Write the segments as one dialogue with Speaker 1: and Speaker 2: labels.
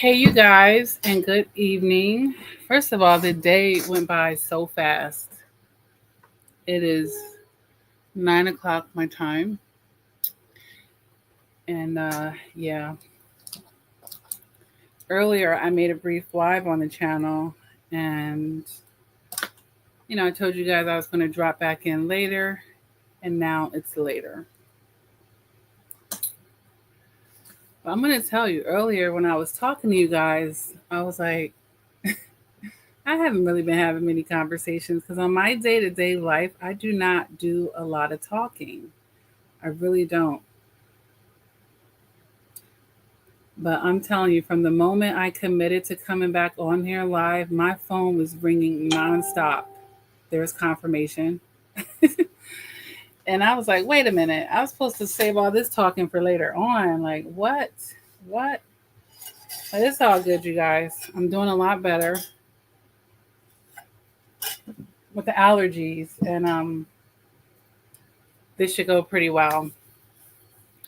Speaker 1: Hey, you guys, and good evening. First of all, the day went by so fast. It is 9 o'clock my time. And yeah, earlier I made a brief live on the channel. And, I told you guys I was going to drop back in later. And now it's later. But I'm going to tell you earlier when I was talking to you guys, I was like, I haven't really been having many conversations because on my day to day life, I do not do a lot of talking. I really don't. But I'm telling you, from the moment I committed to coming back on here live, my phone was ringing nonstop. There's confirmation. And I was like, wait a minute, I was supposed to save all this talking for later on. Like, what? What? But it's all good, you guys. I'm doing a lot better with the allergies, and this should go pretty well.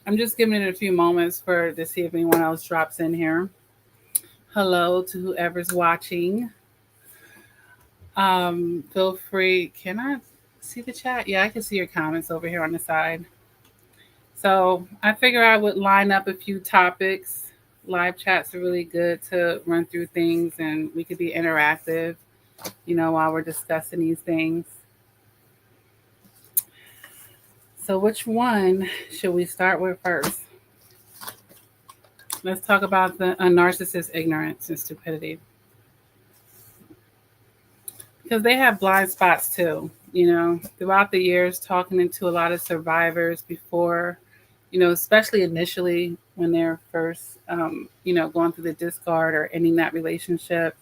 Speaker 1: I'm just giving it a few moments to see if anyone else drops in here. Hello to whoever's watching. Feel free. Can I see the chat? Yeah, I can see your comments over here on the side. So I figure I would line up a few topics. Live chats are really good to run through things and we could be interactive, while we're discussing these things. So which one should we start with first? Let's talk about the narcissist ignorance and stupidity. Because they have blind spots too, throughout the years, talking into a lot of survivors before, especially initially when they're first, going through the discard or ending that relationship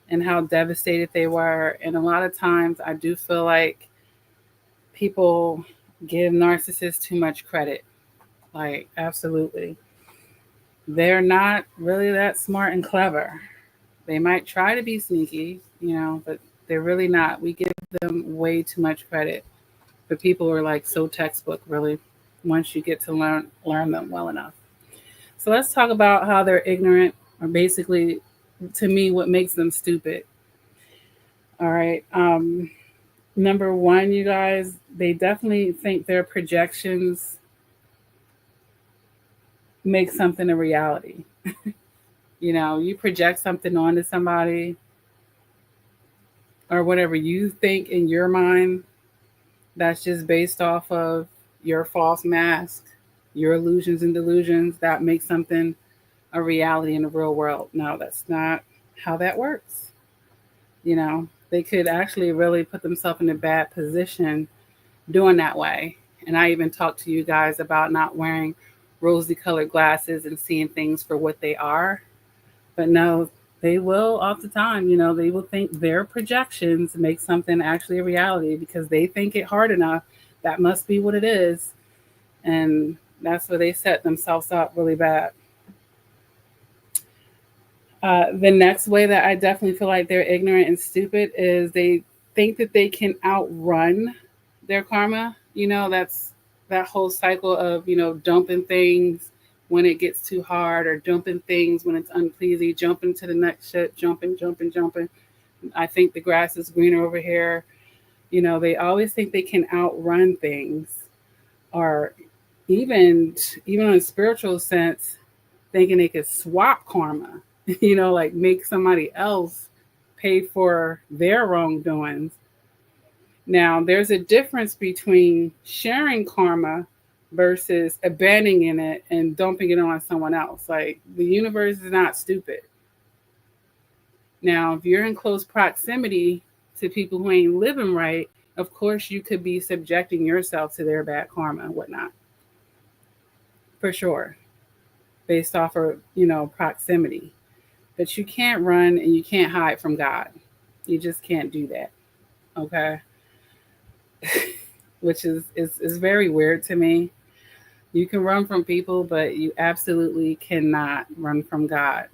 Speaker 1: and how devastated they were. And a lot of times I do feel like people give narcissists too much credit. Like, absolutely. They're not really that smart and clever. They might try to be sneaky, but they're really not. We give them way too much credit. But people are like so textbook, really, once you get to learn them well enough. So let's talk about how they're ignorant, or basically, to me, what makes them stupid. All right. Number one, you guys, they definitely think their projections make something a reality. You project something onto somebody or whatever you think in your mind, that's just based off of your false mask, your illusions and delusions that make something a reality in the real world. No, that's not how that works. They could actually really put themselves in a bad position doing that way. And I even talked to you guys about not wearing rosy colored glasses and seeing things for what they are. But no, they will all the time, they will think their projections make something actually a reality because they think it hard enough. That must be what it is. And that's where they set themselves up really bad. The next way that I definitely feel like they're ignorant and stupid is they think that they can outrun their karma. That's that whole cycle of, dumping things when it gets too hard or dumping things when it's unpleasing, jumping to the next shit, jumping. I think the grass is greener over here. They always think they can outrun things, or even in a spiritual sense, thinking they could swap karma, like make somebody else pay for their wrongdoings. Now, there's a difference between sharing karma versus abandoning it and dumping it on someone else. Like, the universe is not stupid. Now, if you're in close proximity to people who ain't living right, of course you could be subjecting yourself to their bad karma and whatnot. For sure. Based off of, proximity. But you can't run and you can't hide from God. You just can't do that. Okay? Which is very weird to me. You can run from people, but you absolutely cannot run from God.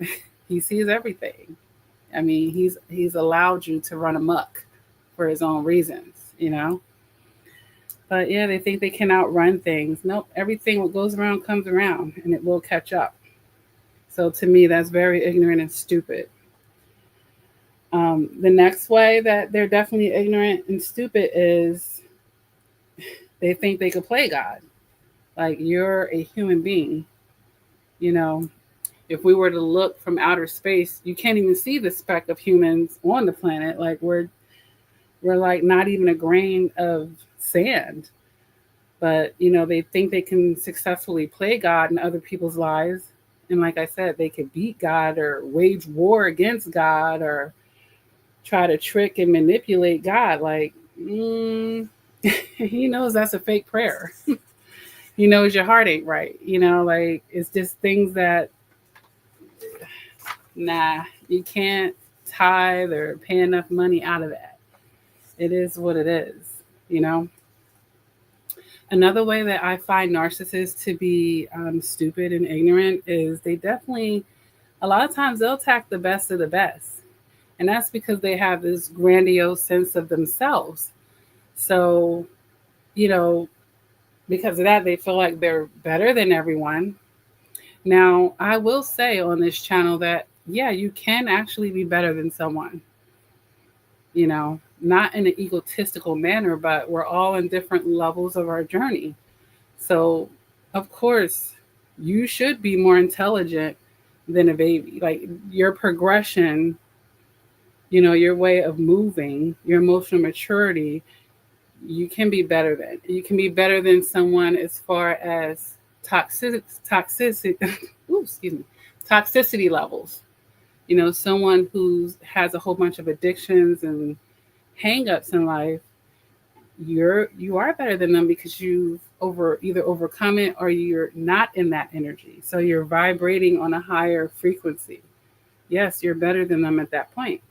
Speaker 1: He sees everything. I mean, he's allowed you to run amok for his own reasons, But yeah, they think they can outrun things. Nope, everything what goes around comes around, and it will catch up. So to me, that's very ignorant and stupid. The next way that they're definitely ignorant and stupid is they think they could play God. Like, you're a human being. You know, if we were to look from outer space, you can't even see the speck of humans on the planet. Like, we're like not even a grain of sand. But they think they can successfully play God in other people's lives. And like I said, they could beat God or wage war against God or try to trick and manipulate God. Like, he knows that's a fake prayer. He knows your heart ain't right. Like, it's just things that, nah, you can't tithe or pay enough money out of that. It is what it is, you know? Another way that I find narcissists to be stupid and ignorant is they definitely, a lot of times, they'll attack the best of the best. And that's because they have this grandiose sense of themselves. So, you know, because of that, they feel like they're better than everyone. Now, I will say on this channel that, yeah, you can actually be better than someone, not in an egotistical manner, but we're all in different levels of our journey. So, of course, you should be more intelligent than a baby. Like, your progression, your way of moving, your emotional maturity, you can be better than. You can be better than someone as far as toxicity, ooh, excuse me, toxicity levels. Someone who has a whole bunch of addictions and hangups in life, you are better than them because you've either overcome it or you're not in that energy. So you're vibrating on a higher frequency. Yes, you're better than them at that point.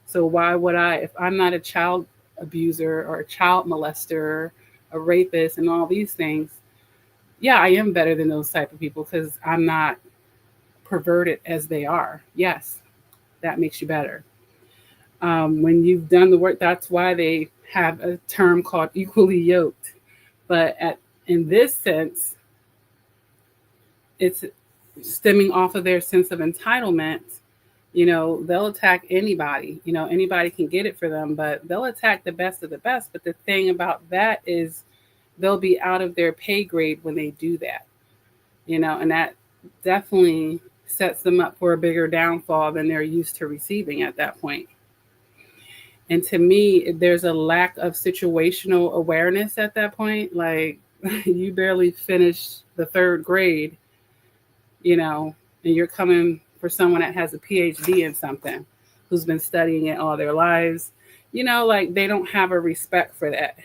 Speaker 1: So why would I, if I'm not a child abuser or a child molester, a rapist, and all these things? Yeah, I am better than those type of people because I'm not perverted as they are. Yes, that makes you better. When you've done the work, that's why they have a term called equally yoked. But in this sense, it's stemming off of their sense of entitlement. They'll attack anybody. Anybody can get it for them, but they'll attack the best of the best. But the thing about that is they'll be out of their pay grade when they do that, and that definitely sets them up for a bigger downfall than they're used to receiving at that point. And to me, there's a lack of situational awareness at that point. Like, you barely finished the third grade, and you're coming for someone that has a PhD in something, who's been studying it all their lives. Like, they don't have a respect for that.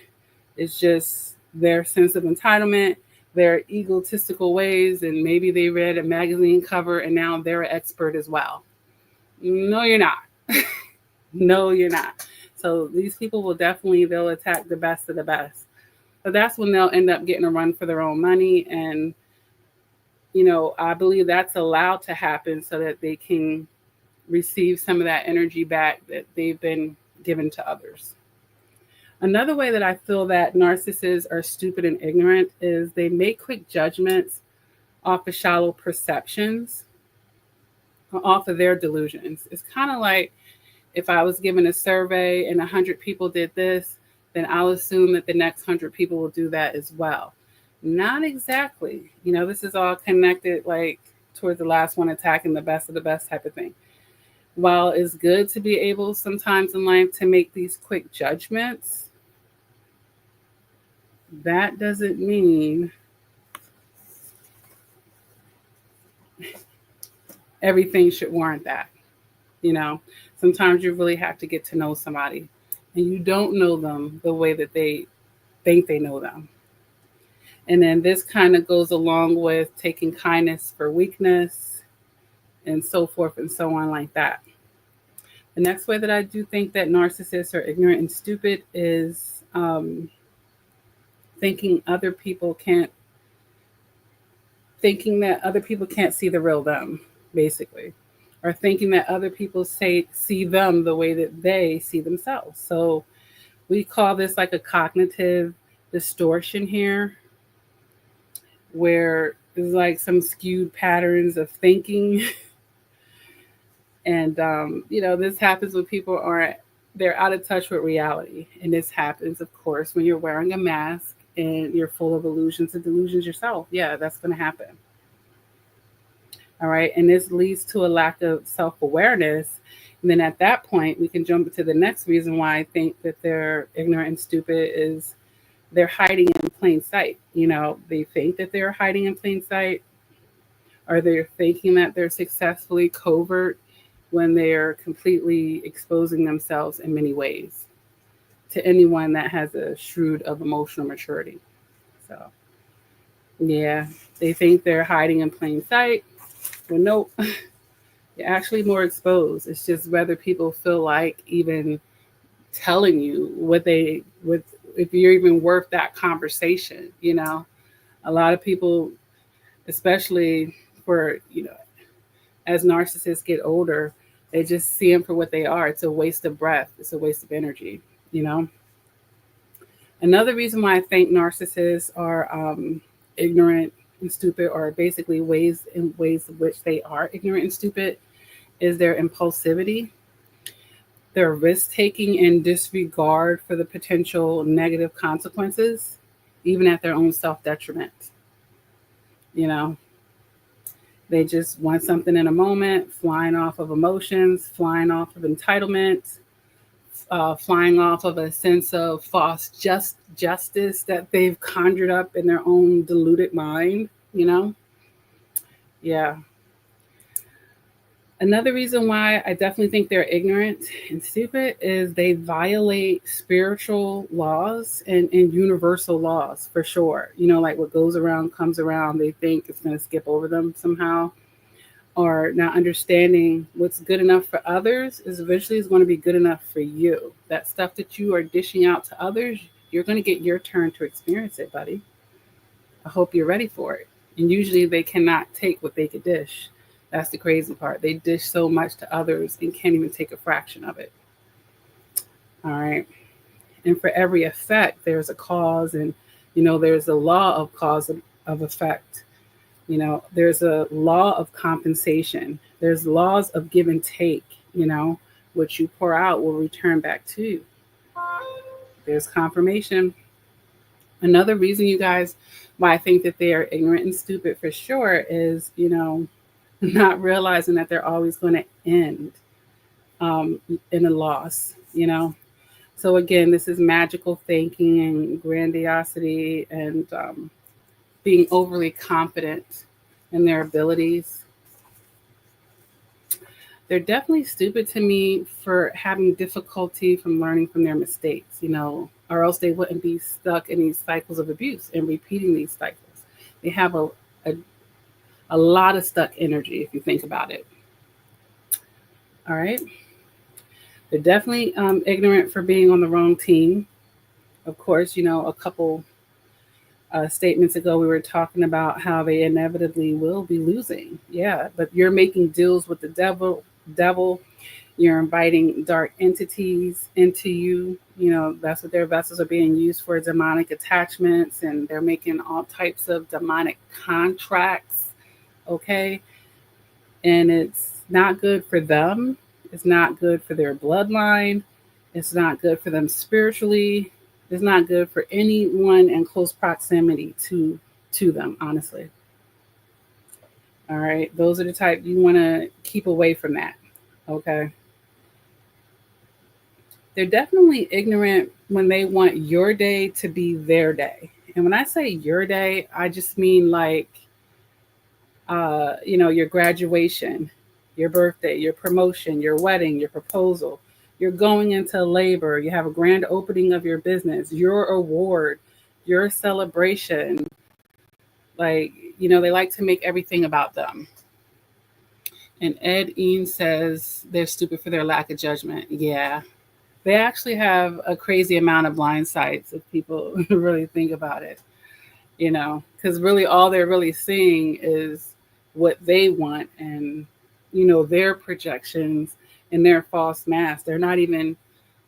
Speaker 1: It's just their sense of entitlement, their egotistical ways, and maybe they read a magazine cover and now they're an expert as well. No, you're not. No, you're not. So these people they'll attack the best of the best. But that's when they'll end up getting a run for their own money. And, I believe that's allowed to happen so that they can receive some of that energy back that they've been given to others. Another way that I feel that narcissists are stupid and ignorant is they make quick judgments off of shallow perceptions, off of their delusions. It's kind of like, if I was given a survey and 100 people did this, then I'll assume that the next 100 people will do that as well. Not exactly. This is all connected, like, towards the last one attacking the best of the best type of thing. While it's good to be able sometimes in life to make these quick judgments, that doesn't mean everything should warrant that. Sometimes you really have to get to know somebody, and you don't know them the way that they think they know them. And then this kind of goes along with taking kindness for weakness and so forth and so on, like that. The next way that I do think that narcissists are ignorant and stupid is thinking that other people can't see the real them, basically, or thinking that other people see them the way that they see themselves. So we call this like a cognitive distortion here, where there's like some skewed patterns of thinking And this happens when people aren't they're out of touch with reality. And this happens, of course, when you're wearing a mask and you're full of illusions and delusions yourself. Yeah, that's going to happen. All right. And this leads to a lack of self awareness. And then at that point, we can jump to the next reason why I think that they're ignorant and stupid is they're hiding in plain sight. They think that they're hiding in plain sight, or they're thinking that they're successfully covert when they're completely exposing themselves in many ways to anyone that has a shrewd of emotional maturity. So, yeah, they think they're hiding in plain sight. Well, nope, you're actually more exposed. It's just whether people feel like even telling you if you're even worth that conversation. A lot of people, especially for as narcissists get older, they just see them for what they are. It's a waste of breath. It's a waste of energy. You know. Another reason why I think narcissists are ignorant and stupid, or basically ways in which they are ignorant and stupid, is their impulsivity, their risk taking, and disregard for the potential negative consequences, even at their own self detriment. You know, they just want something in a moment, flying off of emotions, flying off of entitlement, flying off of a sense of false justice that they've conjured up in their own deluded mind. Yeah. Another reason why I definitely think they're ignorant and stupid is they violate spiritual laws and universal laws for sure. Like what goes around comes around. They think it's going to skip over them somehow, or not understanding what's good enough for others is eventually is going to be good enough for you. That stuff that you are dishing out to others, you're going to get your turn to experience it, buddy. I hope you're ready for it. And usually they cannot take what they could dish. That's the crazy part. They dish so much to others and can't even take a fraction of it. All right. And for every effect, there's a cause, and there's a law of cause of effect. There's a law of compensation. There's laws of give and take. What you pour out will return back to you. There's confirmation. Another reason, you guys, why I think that they are ignorant and stupid for sure is, not realizing that they're always going to end in a loss. So again, this is magical thinking and grandiosity and being overly confident in their abilities. They're definitely stupid to me for having difficulty from learning from their mistakes, or else they wouldn't be stuck in these cycles of abuse and repeating these cycles. They have a lot of stuck energy if you think about it. All right. They're definitely ignorant for being on the wrong team. Of course, a couple statements ago, we were talking about how they inevitably will be losing. Yeah, but you're making deals with the devil. You're inviting dark entities into you. That's what their vessels are being used for, demonic attachments, and they're making all types of demonic contracts. Okay. And it's not good for them. It's not good for their bloodline. It's not good for them spiritually. It's not good for anyone in close proximity to them, honestly. All right. Those are the type you want to keep away from that. Okay. They're definitely ignorant when they want your day to be their day. And when I say your day, I just mean like, your graduation, your birthday, your promotion, your wedding, your proposal. You're going into labor. You have a grand opening of your business, your award, your celebration. Like, they like to make everything about them. And Ed Ean says they're stupid for their lack of judgment. Yeah. They actually have a crazy amount of blind sights if people really think about it, because really all they're really seeing is what they want and, their projections and their false masks. They're not even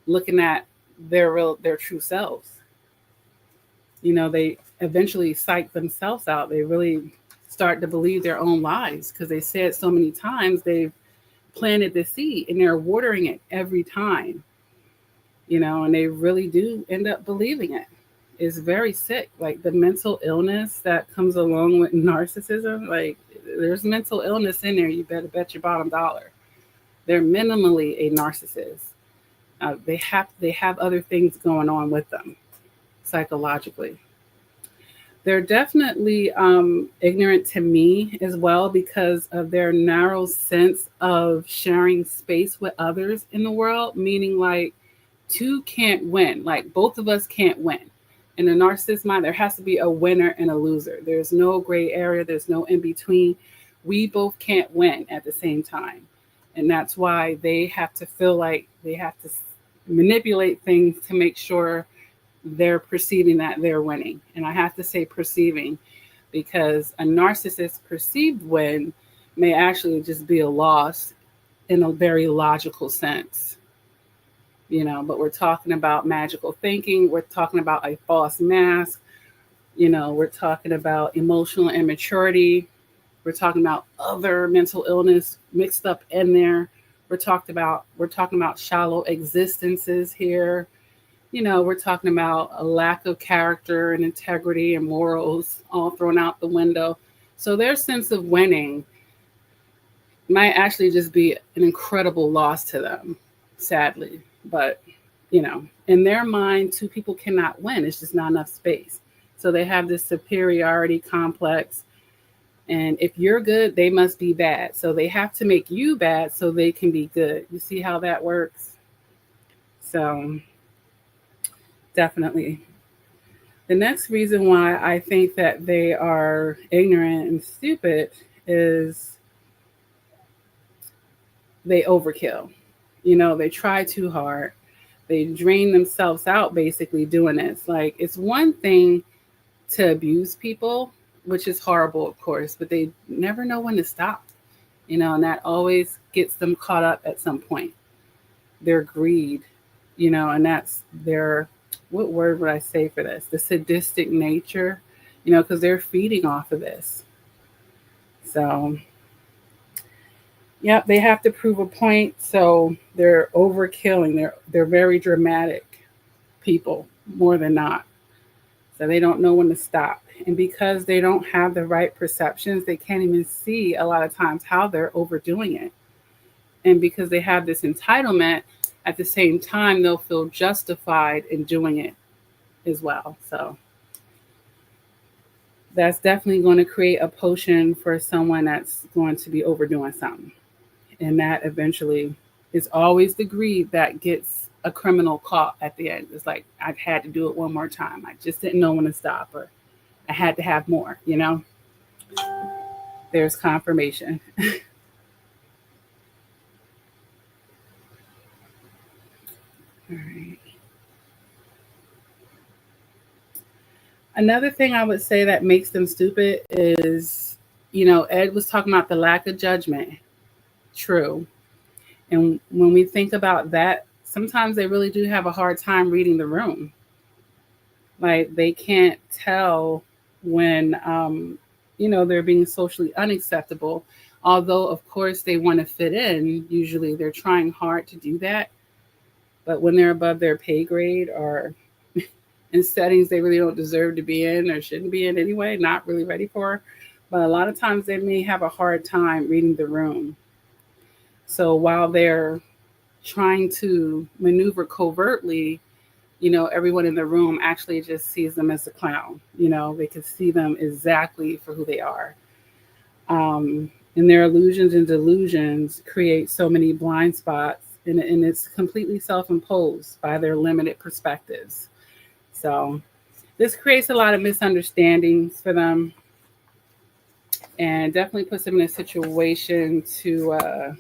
Speaker 1: looking at their true selves. They eventually psych themselves out. They really start to believe their own lies because they said so many times they've planted the seed and they're watering it every time, and they really do end up believing it. It's very sick. Like the mental illness that comes along with narcissism, like there's mental illness in there. You better bet your bottom dollar. They're minimally a narcissist. They have other things going on with them psychologically. They're definitely ignorant to me as well because of their narrow sense of sharing space with others in the world, meaning like two can't win, like both of us can't win. In a narcissist mind, there has to be a winner and a loser. There's no gray area, there's no in between. We both can't win at the same time. And that's why they have to feel like they have to manipulate things to make sure they're perceiving that they're winning. And I have to say perceiving because a narcissist perceived win may actually just be a loss in a very logical sense. But we're talking about magical thinking. We're talking about a false mask. We're talking about emotional immaturity. We're talking about other mental illness mixed up in there. We're talking about shallow existences here. We're talking about a lack of character and integrity and morals all thrown out the window. So their sense of winning might actually just be an incredible loss to them, sadly. But, in their mind, two people cannot win. It's just not enough space. So they have this superiority complex. And if you're good, they must be bad. So they have to make you bad so they can be good. You see how that works? So definitely. The next reason why I think that they are ignorant and stupid is they overkill. They try too hard. They drain themselves out basically doing this. Like it's one thing to abuse people, which is horrible, of course, but they never know when to stop, and that always gets them caught up at some point. Their greed, and that's their, what word would I say for this? The sadistic nature, because they're feeding off of this. So, yep, they have to prove a point. So they're overkilling. They're very dramatic people, more than not. So they don't know when to stop. And because they don't have the right perceptions, they can't even see a lot of times how they're overdoing it. And because they have this entitlement, at the same time, they'll feel justified in doing it as well. So that's definitely going to create a potion for someone that's going to be overdoing something. And that eventually is always the greed that gets a criminal caught at the end. It's like, I had to do it one more time. I just didn't know when to stop, or I had to have more, There's confirmation. All right. Another thing I would say that makes them stupid is, Ed was talking about the lack of judgment. True. And when we think about that, sometimes they really do have a hard time reading the room. Like they can't tell when, they're being socially unacceptable. Although, of course, they want to fit in. Usually they're trying hard to do that. But when they're above their pay grade or in settings they really don't deserve to be in or shouldn't be in anyway, not really ready for. But a lot of times they may have a hard time reading the room. So while they're trying to maneuver covertly, everyone in the room actually just sees them as a clown. They can see them exactly for who they are. And their illusions and delusions create so many blind spots, and it's completely self-imposed by their limited perspectives. So this creates a lot of misunderstandings for them and definitely puts them in a situation to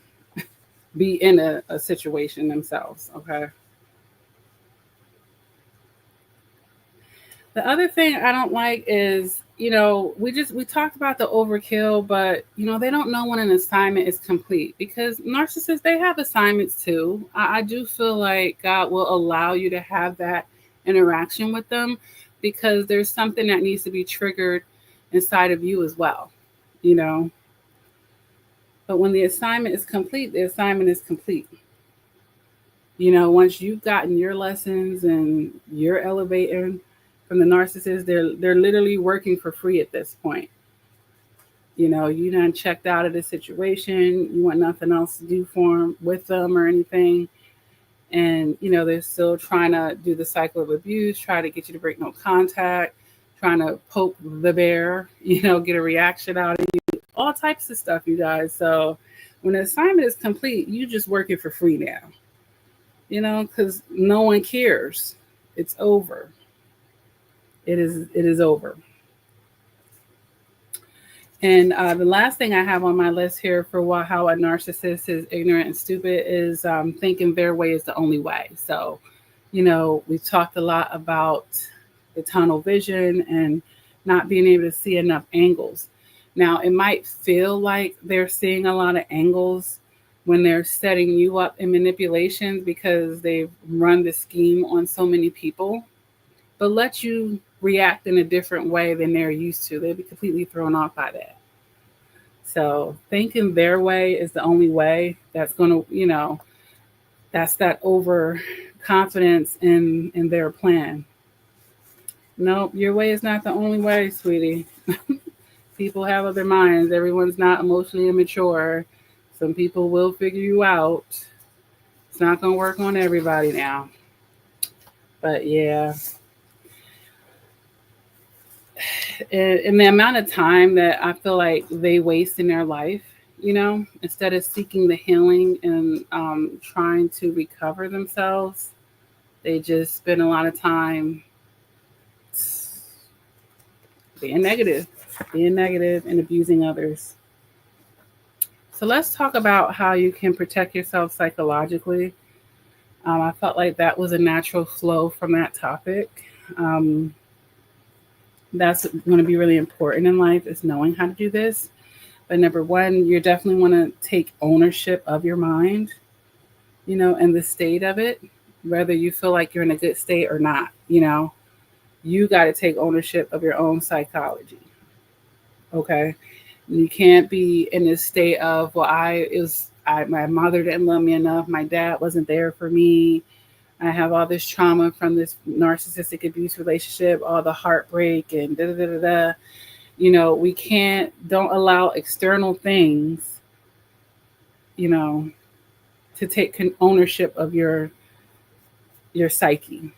Speaker 1: be in a situation themselves, okay? The other thing I don't like is, we talked about the overkill, but, they don't know when an assignment is complete because narcissists, they have assignments too. I do feel like God will allow you to have that interaction with them because there's something that needs to be triggered inside of you as well, But when the assignment is complete, the assignment is complete. Once you've gotten your lessons and you're elevating from the narcissist, they're literally working for free at this point. You done checked out of the situation. You want nothing else to do for them, with them, or anything. And they're still trying to do the cycle of abuse, try to get you to break no contact, trying to poke the bear, get a reaction out of you, all types of stuff, you guys. So when the assignment is complete, you just working for free now, because no one cares. It's over. It is over. And the last thing I have on my list here for how a narcissist is ignorant and stupid is thinking their way is the only way. So, we've talked a lot about the tunnel vision and not being able to see enough angles. Now, it might feel like they're seeing a lot of angles when they're setting you up in manipulations because they've run the scheme on so many people, but let you react in a different way than they're used to. They'd be completely thrown off by that. So thinking their way is the only way. That's going to, that's that overconfidence in their plan. Nope, your way is not the only way, sweetie. People have other minds. Everyone's not emotionally immature. Some people will figure you out. It's not going to work on everybody now. But yeah. And the amount of time that I feel like they waste in their life, instead of seeking the healing and trying to recover themselves, they just spend a lot of time being negative and abusing others. So let's talk about how you can protect yourself psychologically. I felt like that was a natural flow from that topic. That's going to be really important in life, is knowing how to do this. But number one, you definitely want to take ownership of your mind, and the state of it, whether you feel like you're in a good state or not. You got to take ownership of your own psychology. Okay. You can't be in this state of, well, my mother didn't love me enough. My dad wasn't there for me. I have all this trauma from this narcissistic abuse relationship, all the heartbreak and da da da da. We don't allow external things, to take ownership of your psyche.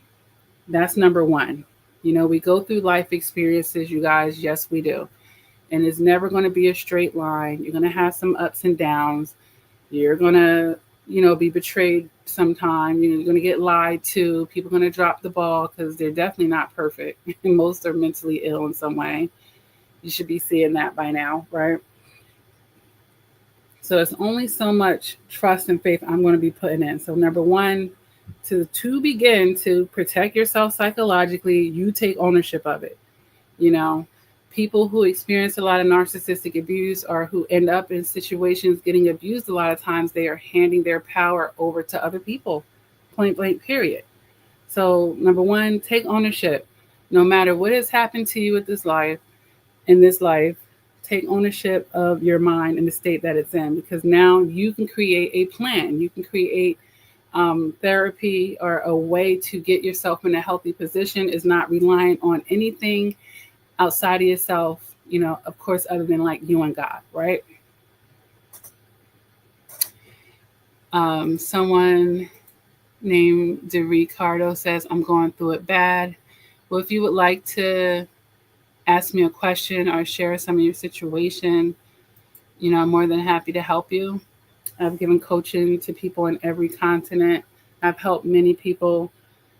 Speaker 1: That's number one. We go through life experiences, you guys. Yes, we do. And it's never going to be a straight line. You're going to have some ups and downs. You're going to, be betrayed sometime. You're going to get lied to. People are going to drop the ball because they're definitely not perfect. Most are mentally ill in some way. You should be seeing that by now, right? So it's only so much trust and faith I'm going to be putting in. So number one, to begin to protect yourself psychologically, you take ownership of it. People who experience a lot of narcissistic abuse or who end up in situations getting abused, a lot of times they are handing their power over to other people, point blank, period. So number one, take ownership. No matter what has happened to you in this life, take ownership of your mind and the state that it's in, because now you can create a plan. You can create therapy or a way to get yourself in a healthy position, is not relying on anything outside of yourself, of course, other than like you and God, right? Someone named DeRicardo says, I'm going through it bad. Well, if you would like to ask me a question or share some of your situation, I'm more than happy to help you. I've given coaching to people in every continent. I've helped many people,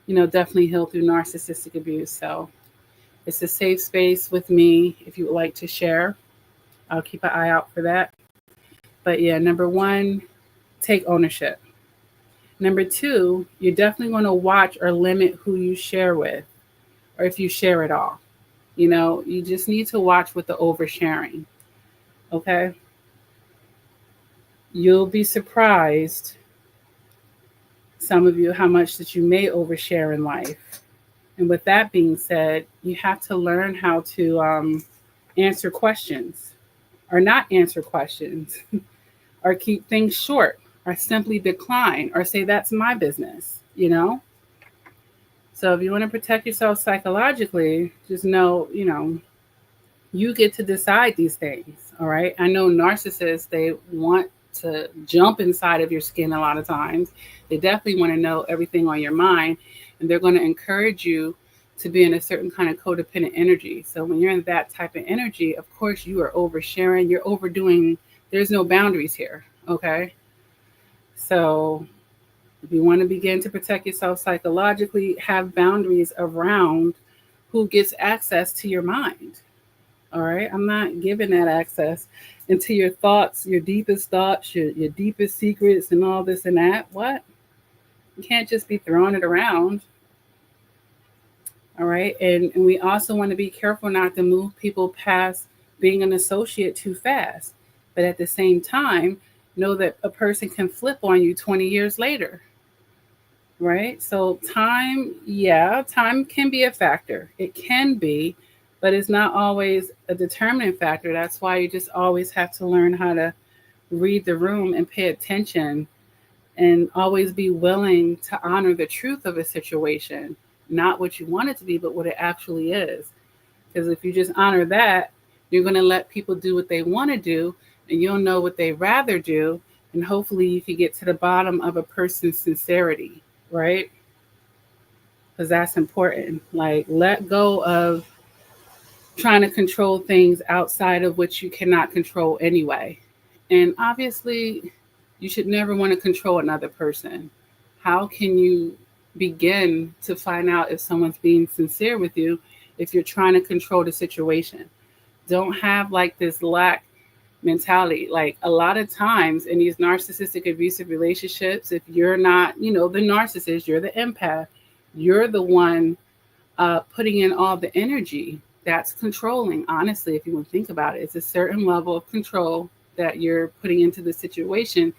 Speaker 1: definitely heal through narcissistic abuse. So it's a safe space with me. If you would like to share, I'll keep an eye out for that. But yeah, number one, take ownership. Number two, you're definitely going to watch or limit who you share with, or if you share at all. You just need to watch with the oversharing. Okay? You'll be surprised, some of you, how much that you may overshare in life. And with that being said, you have to learn how to answer questions or not answer questions. or keep things short, or simply decline, or say, that's my business, you know? So if you want to protect yourself psychologically, just know, you get to decide these things. All right. I know narcissists, they want to jump inside of your skin a lot of times. They definitely want to know everything on your mind, and they're going to encourage you to be in a certain kind of codependent energy. So when you're in that type of energy, of course, you are oversharing, you're overdoing, there's no boundaries here. Okay. So if you want to begin to protect yourself psychologically, have boundaries around who gets access to your mind. All right. I'm not giving that access into your thoughts, your deepest thoughts, your deepest secrets, and all this and that. What? You can't just be throwing it around. All right. And we also want to be careful not to move people past being an associate too fast. But at the same time, know that a person can flip on you 20 years later. Right. So time, yeah, time can be a factor. It can be, but it's not always a determining factor. That's why you just always have to learn how to read the room and pay attention, and always be willing to honor the truth of a situation, not what you want it to be, but what it actually is. Because if you just honor that, you're going to let people do what they want to do, and you'll know what they rather do. And hopefully you can get to the bottom of a person's sincerity, right? Because that's important. Like, let go of trying to control things outside of what you cannot control anyway. And obviously, you should never want to control another person. How can you begin to find out if someone's being sincere with you if you're trying to control the situation? Don't have like this lack mentality. Like, a lot of times in these narcissistic abusive relationships, if you're not, the narcissist, you're the empath, you're the one putting in all the energy. That's controlling. Honestly, if you want to think about it, it's a certain level of control that you're putting into the situation,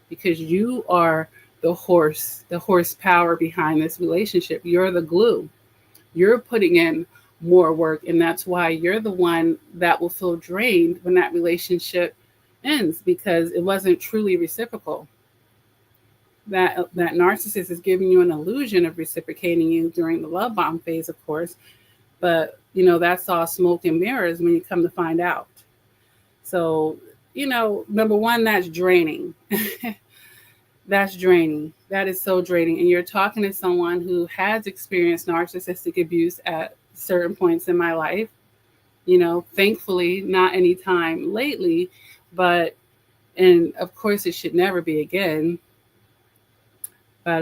Speaker 1: because you are the horsepower behind this relationship. You're the glue. You're putting in more work, and that's why you're the one that will feel drained when that relationship ends, because it wasn't truly reciprocal. That narcissist is giving you an illusion of reciprocating you during the love bomb phase, of course, but that's all smoke and mirrors when you come to find out. So, number one, that's draining. That's draining. That is so draining. And you're talking to someone who has experienced narcissistic abuse at certain points in my life. Thankfully, not any time lately, but, and of course it should never be again. But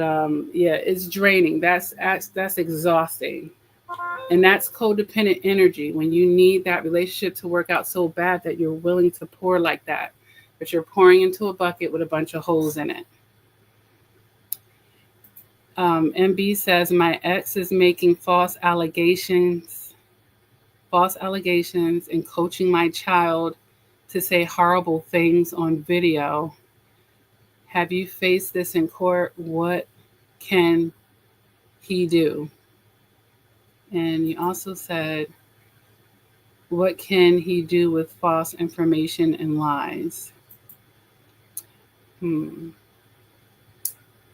Speaker 1: yeah, it's draining. That's exhausting. And that's codependent energy, when you need that relationship to work out so bad that you're willing to pour like that, but you're pouring into a bucket with a bunch of holes in it. MB says, my ex is making false allegations and coaching my child to say horrible things on video. Have you faced this in court? What can he do? And you also said, what can he do with false information and lies?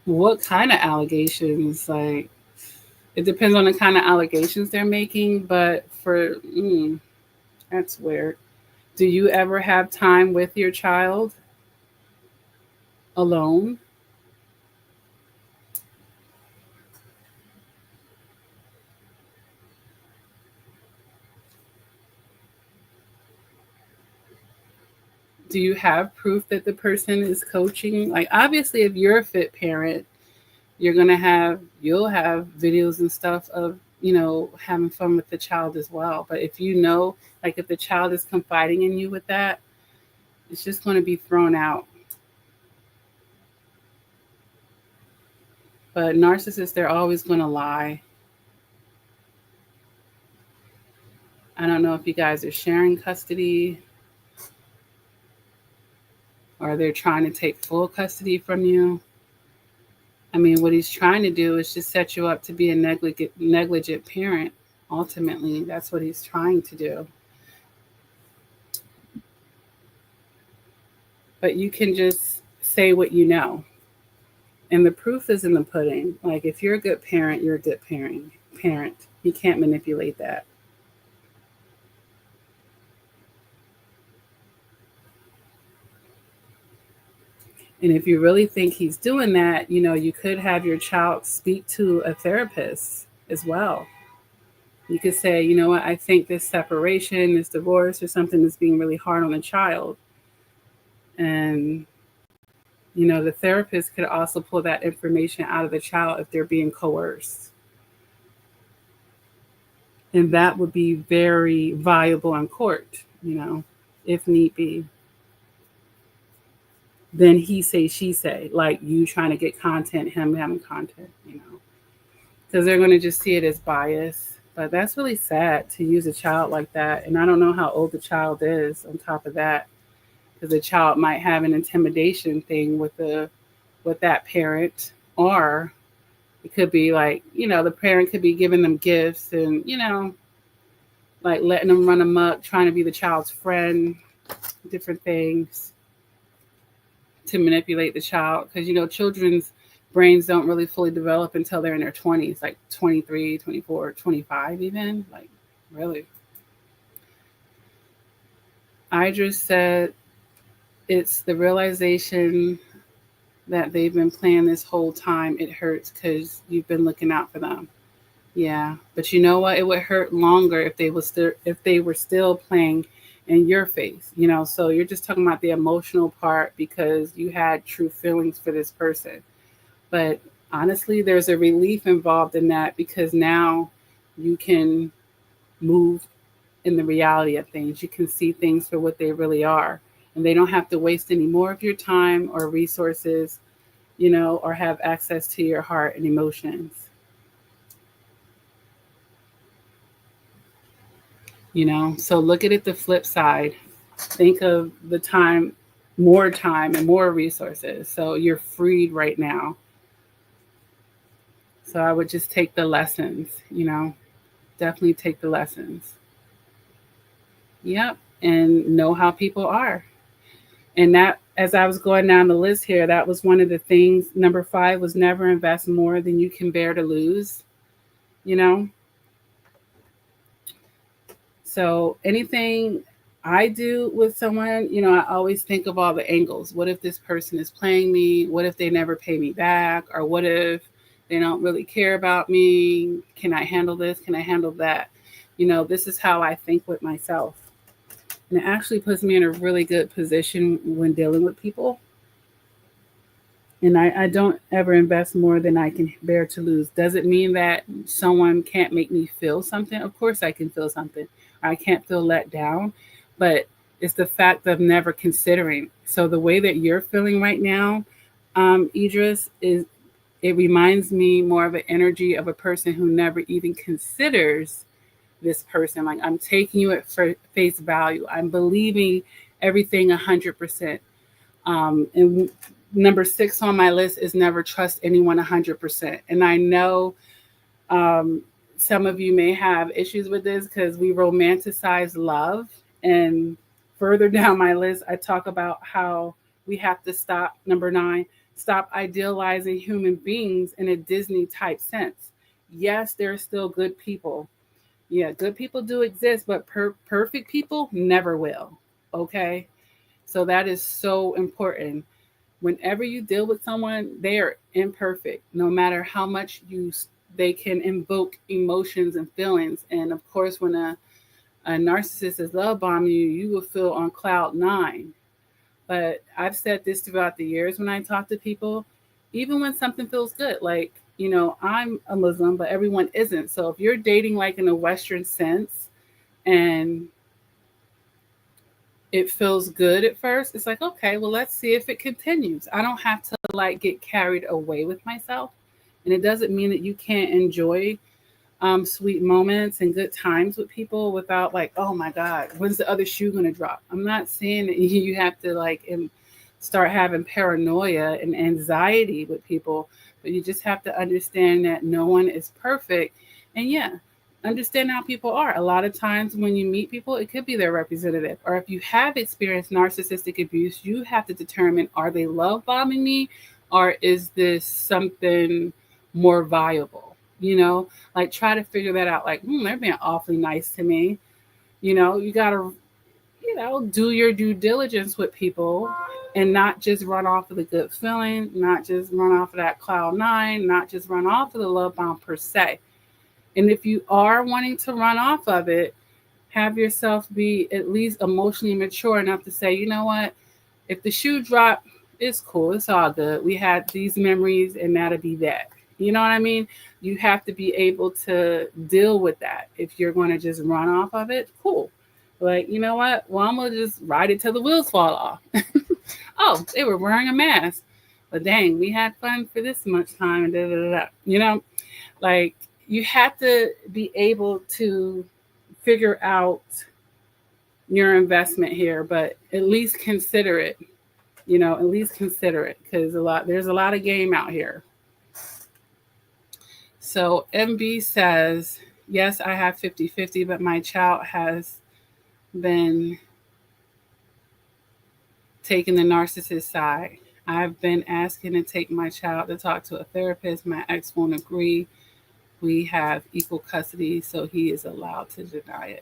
Speaker 1: What kind of allegations? Like, it depends on the kind of allegations they're making, but that's weird. Do you ever have time with your child alone? Do you have proof that the person is coaching? Like, obviously, if you're a fit parent, you'll have videos and stuff of, having fun with the child as well. But if like, if the child is confiding in you with that, it's just going to be thrown out. But narcissists, they're always going to lie. I don't know if you guys are sharing custody, or they're trying to take full custody from you. I mean, what he's trying to do is just set you up to be a negligent parent. Ultimately, that's what he's trying to do. But you can just say what you know. And the proof is in the pudding. Like if you're a good parent, you're a good parent. You can't manipulate that. And if you really think he's doing that, you could have your child speak to a therapist as well. You could say, you know what, I think this separation, this divorce, or something is being really hard on the child. And, the therapist could also pull that information out of the child if they're being coerced. And that would be very viable in court, if need be. Then he say, she say, like you trying to get content, him having content, because they're going to just see it as bias. But that's really sad to use a child like that. And I don't know how old the child is on top of that, because the child might have an intimidation thing with that parent, or it could be like, the parent could be giving them gifts and, like letting them run amok, trying to be the child's friend, different things to manipulate the child. Because, children's brains don't really fully develop until they're in their 20s, like 23, 24, 25 even. Like, really. Idris said it's the realization that they've been playing this whole time. It hurts because you've been looking out for them. Yeah, but you know what? It would hurt longer if they were still playing in your face. So you're just talking about the emotional part because you had true feelings for this person. But honestly, there's a relief involved in that because now you can move in the reality of things. You can see things for what they really are. And they don't have to waste any more of your time or resources, or have access to your heart and emotions. So look at it the flip side. Think of the more time and more resources. So you're freed right now. So I would just take the lessons, definitely take the lessons. Yep. And know how people are. And that, as I was going down the list here, that was one of the things. Number 5 was never invest more than you can bear to lose, So anything I do with someone, I always think of all the angles. What if this person is playing me? What if they never pay me back? Or what if they don't really care about me? Can I handle this? Can I handle that? This is how I think with myself. And it actually puts me in a really good position when dealing with people. And I don't ever invest more than I can bear to lose. Does it mean that someone can't make me feel something? Of course I can feel something. I can't feel let down. But it's the fact of never considering. So the way that you're feeling right now, Idris, it reminds me more of an energy of a person who never even considers this person. Like, I'm taking you at face value. I'm believing everything 100%. And number 6 on my list is never trust anyone 100%. And I know some of you may have issues with this because we romanticize love. And further down my list, I talk about how we have to stop, number 9, stop idealizing human beings in a Disney type sense. Yes, there are still good people. Yeah, good people do exist, but perfect people never will. Okay? So that is so important. Whenever you deal with someone, they are imperfect, no matter how much they can invoke emotions and feelings. And of course, when a narcissist is love bombing you, you will feel on cloud 9. But I've said this throughout the years when I talk to people, even when something feels good, like, I'm a Muslim, but everyone isn't. So if you're dating like in a Western sense and it feels good at first, it's like, okay, well, let's see if it continues. I don't have to like get carried away with myself. And it doesn't mean that you can't enjoy sweet moments and good times with people without like, oh my God, when's the other shoe going to drop? I'm not saying that you have to like start having paranoia and anxiety with people, but you just have to understand that no one is perfect. And yeah, understand how people are. A lot of times when you meet people, it could be their representative. Or if you have experienced narcissistic abuse, you have to determine, are they love bombing me, or is this something more viable? You know, like try to figure that out. Like, they're being awfully nice to me. You know, you got to, do your due diligence with people and not just run off of the good feeling, not just run off of that cloud nine, not just run off of the love bomb per se. And if you are wanting to run off of it, have yourself be at least emotionally mature enough to say, you know what, if the shoe dropped, it's cool, it's all good. We had these memories and that'll be that. You know what I mean? You have to be able to deal with that. If you're going to just run off of it, cool. Like, you know what? Well, I'm going to just ride it till the wheels fall off. Oh, they were wearing a mask. But dang, we had fun for this much time. Da, da, da, da. You know, like you have to be able to figure out your investment here, but at least consider it. You know, at least consider it because there's a lot of game out here. So MB says, yes, I have 50-50, but my child has been taking the narcissist side. I've been asking to take my child to talk to a therapist. My ex won't agree. We have equal custody, so he is allowed to deny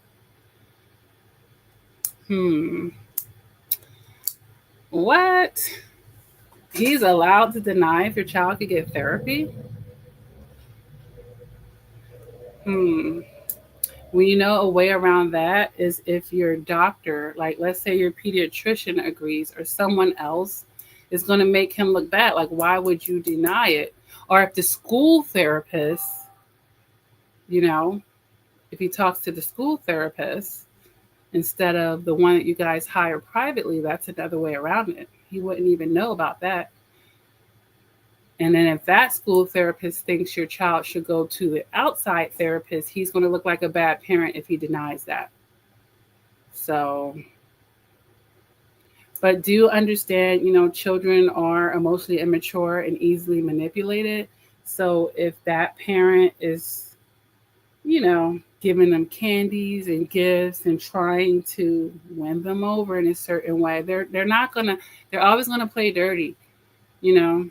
Speaker 1: it. What? He's allowed to deny if your child could get therapy? Well, you know, a way around that is if your doctor, like let's say your pediatrician agrees, or someone else is going to make him look bad. Like, why would you deny it? Or if the school therapist, you know, if he talks to the school therapist instead of the one that you guys hire privately, that's another way around it. He wouldn't even know about that. And then if that school therapist thinks your child should go to the outside therapist, he's going to look like a bad parent if he denies that. So, but do understand, you know, children are emotionally immature and easily manipulated. So if that parent is, you know, giving them candies and gifts and trying to win them over in a certain way, they're always gonna play dirty, you know.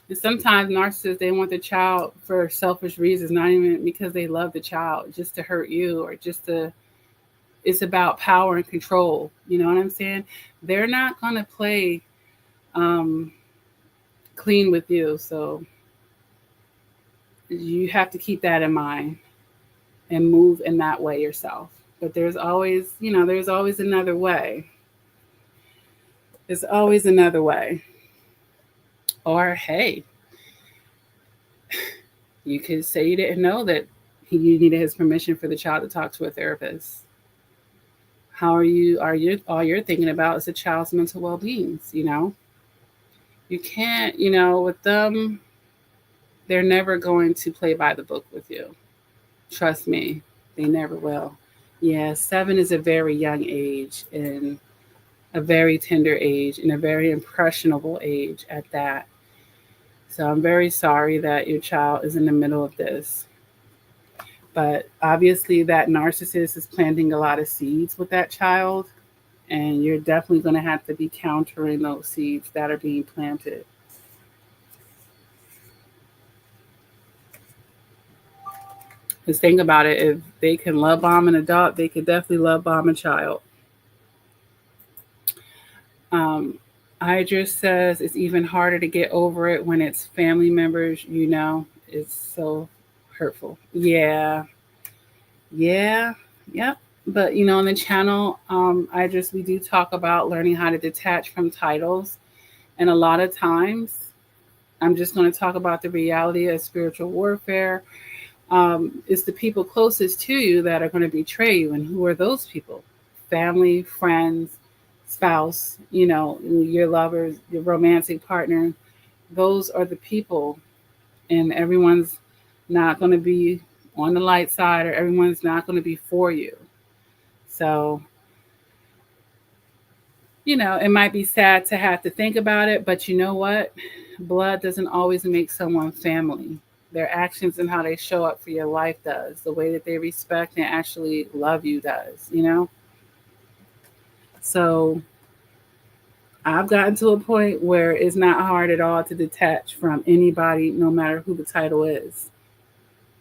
Speaker 1: And sometimes narcissists, they want the child for selfish reasons, not even because they love the child, just to hurt you or just to, it's about power and control. You know what I'm saying? They're not going to play um, clean with you. So you have to keep that in mind and move in that way yourself. But there's always, there's always another way. There's always another way. Or, hey, you could say you didn't know that you needed his permission for the child to talk to a therapist. How are you all you're thinking about is the child's mental well-being, You can't, with them, they're never going to play by the book with you. Trust me, they never will. Yeah, 7 is a very young age and a very tender age and a very impressionable age at that. So I'm very sorry that your child is in the middle of this. But obviously, that narcissist is planting a lot of seeds with that child, and you're definitely going to have to be countering those seeds that are being planted. Because think about it, if they can love bomb an adult, they could definitely love bomb a child. Idris says it's even harder to get over it when it's family members, it's so hurtful. Yeah. Yeah. Yep. But on the channel, we do talk about learning how to detach from titles. And a lot of times, I'm just going to talk about the reality of spiritual warfare. It's the people closest to you that are going to betray you. And who are those people? Family, friends, spouse, your lovers, your romantic partner. Those are the people. And everyone's not going to be on the light side, or everyone's not going to be for you. So, it might be sad to have to think about it, but you know what? Blood doesn't always make someone family. Their actions and how they show up for your life does. The way that they respect and actually love you does, you know? So I've gotten to a point where it's not hard at all to detach from anybody, no matter who the title is.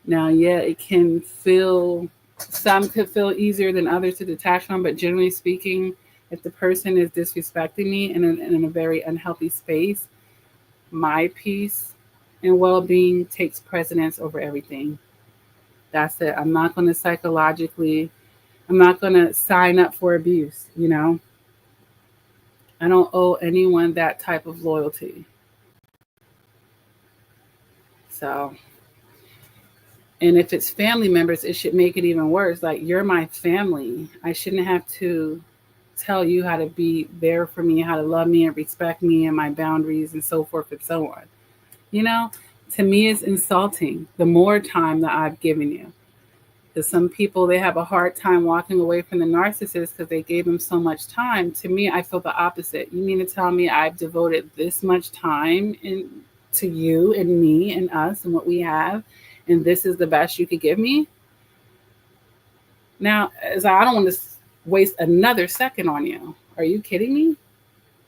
Speaker 1: Now, yeah, it can feel, some could feel easier than others to detach from, but generally speaking, if the person is disrespecting me in a very unhealthy space, my peace and well being takes precedence over everything. That's it. I'm not going to psychologically, I'm not going to sign up for abuse, you know? I don't owe anyone that type of loyalty. So, and if it's family members, it should make it even worse. Like, you're my family. I shouldn't have to tell you how to be there for me, how to love me and respect me and my boundaries and so forth and so on. You know, to me, it's insulting the more time that I've given you. Because some people, they have a hard time walking away from the narcissist because they gave them so much time. To me, I feel the opposite. You mean to tell me I've devoted this much time to you and me and us and what we have, and this is the best you could give me? Now, as I don't want to waste another second on you. Are you kidding me?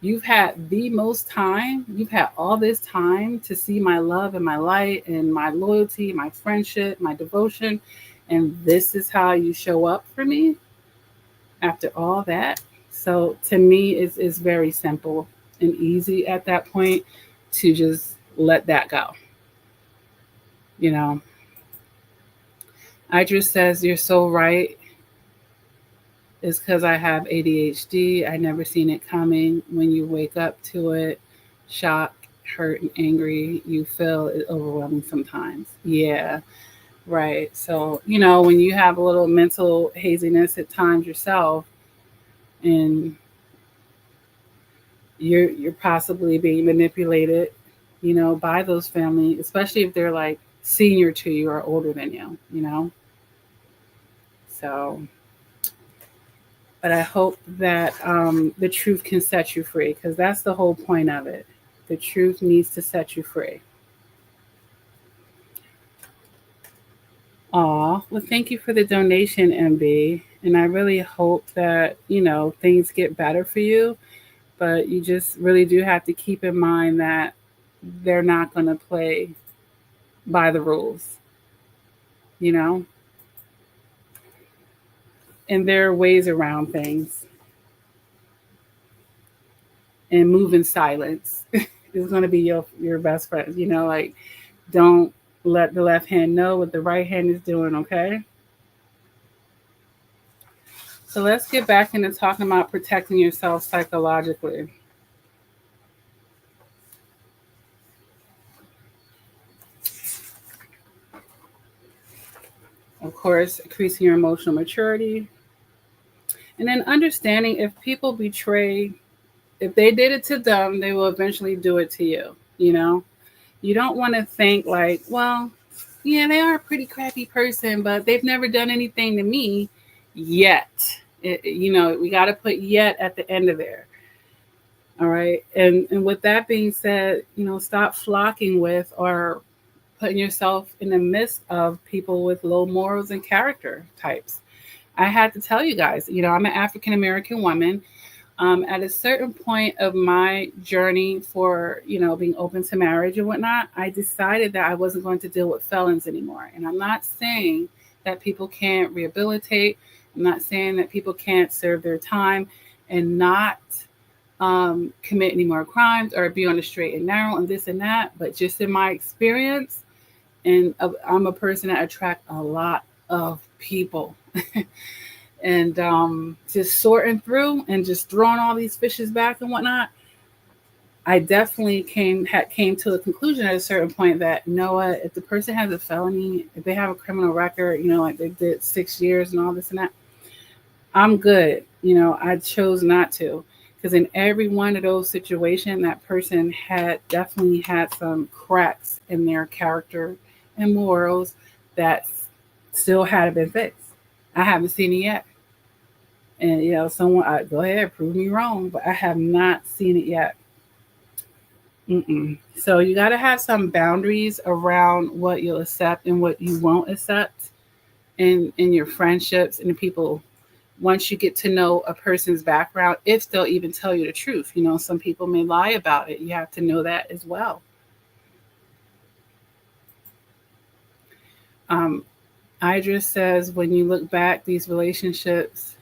Speaker 1: You've had the most time. You've had all this time to see my love and my light and my loyalty, my friendship, my devotion. And this is how you show up for me after all that. So to me, it's very simple and easy at that point to just let that go. You know, Idris says, you're so right. It's because I have ADHD. I never seen it coming. When you wake up to it, shocked, hurt, and angry, you feel it overwhelming sometimes. Yeah, right. So, you know, when you have a little mental haziness at times yourself, and you're possibly being manipulated, you know, by those family, especially if they're like senior to you or older than you, you know. So, but I hope that the truth can set you free, because that's the whole point of it. The truth needs to set you free. Aw, well, thank you for the donation, MB. And I really hope that, you know, things get better for you. But you just really do have to keep in mind that they're not going to play by the rules, you know? And there are ways around things. And move in silence is going to be your best friend, you know? Like, don't let the left hand know what the right hand is doing, okay? So let's get back into talking about protecting yourself psychologically. Of course, increasing your emotional maturity. And then understanding if people betray, if they did it to them, they will eventually do it to you, you know? You don't want to think like, well, yeah, they are a pretty crappy person, but they've never done anything to me yet. You know, we got to put yet at the end of there. All right. And with that being said, you know, stop flocking with or putting yourself in the midst of people with low morals and character types. I had to tell you guys, you know, I'm an African American woman. At a certain point of my journey for, you know, being open to marriage and whatnot, I decided that I wasn't going to deal with felons anymore. And I'm not saying that people can't rehabilitate. I'm not saying that people can't serve their time and not commit any more crimes or be on the straight and narrow and this and that. But just in my experience, and I'm a person that attracts a lot of people. And just sorting through and just throwing all these fishes back and whatnot, I definitely came to a conclusion at a certain point that, you know what, if the person has a felony, if they have a criminal record, you know, like they did 6 years and all this and that, I'm good. You know, I chose not to, because in every one of those situations, that person had definitely had some cracks in their character and morals that still hadn't been fixed. I haven't seen it yet. And you know, someone, go ahead, prove me wrong, but I have not seen it yet. Mm-mm. So you got to have some boundaries around what you'll accept and what you won't accept in your friendships and the people. Once you get to know a person's background, if they'll even tell you the truth, some people may lie about it. You have to know that as well. Um, Idris says, when you look back, these relationships,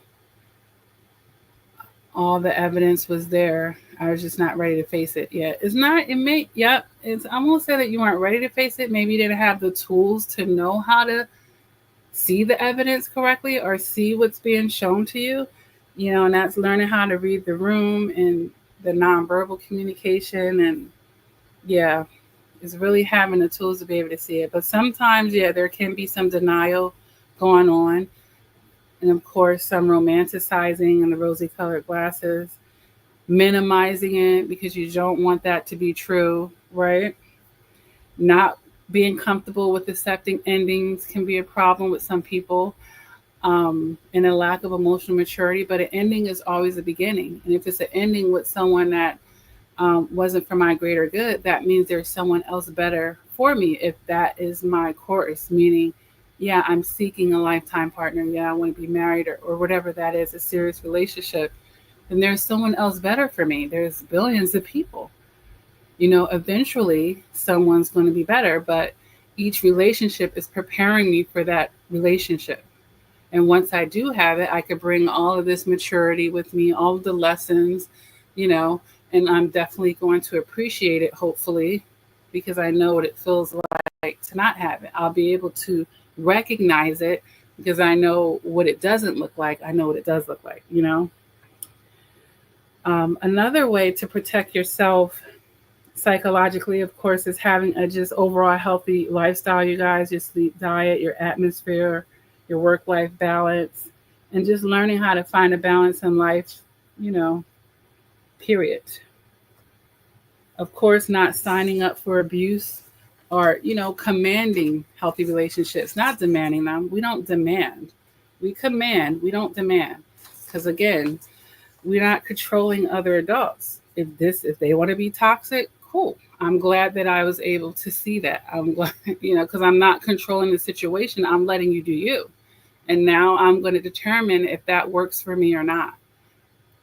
Speaker 1: all the evidence was there. I was just not ready to face it yet. It's not, it may, yep. It's, I won't say that you weren't ready to face it. Maybe you didn't have the tools to know how to see the evidence correctly or see what's being shown to you. And that's learning how to read the room and the nonverbal communication. And yeah, it's really having the tools to be able to see it. But sometimes, yeah, there can be some denial going on. And of course, some romanticizing and the rosy colored glasses, minimizing it because you don't want that to be true, right? Not being comfortable with accepting endings can be a problem with some people, and a lack of emotional maturity. But an ending is always a beginning. And if it's an ending with someone that wasn't for my greater good, that means there's someone else better for me if that is my course. Meaning, yeah, I'm seeking a lifetime partner. Yeah, I want to be married or whatever that is, a serious relationship. Then there's someone else better for me. There's billions of people. Eventually someone's going to be better, but each relationship is preparing me for that relationship. And once I do have it, I could bring all of this maturity with me, all of the lessons, you know, and I'm definitely going to appreciate it, hopefully, because I know what it feels like to not have it. I'll be able to recognize it because I know what it doesn't look like. I know what it does look like. Another way to protect yourself psychologically, of course, is having a just overall healthy lifestyle, you guys, your sleep, diet, your atmosphere, your work life balance, and just learning how to find a balance in life, you know, period. Of course, not signing up for abuse or, commanding healthy relationships, not demanding them. We don't demand. We command, we don't demand. Because again, we're not controlling other adults. If they want to be toxic, cool. I'm glad that I was able to see that. I'm glad, because I'm not controlling the situation. I'm letting you do you. And now I'm going to determine if that works for me or not.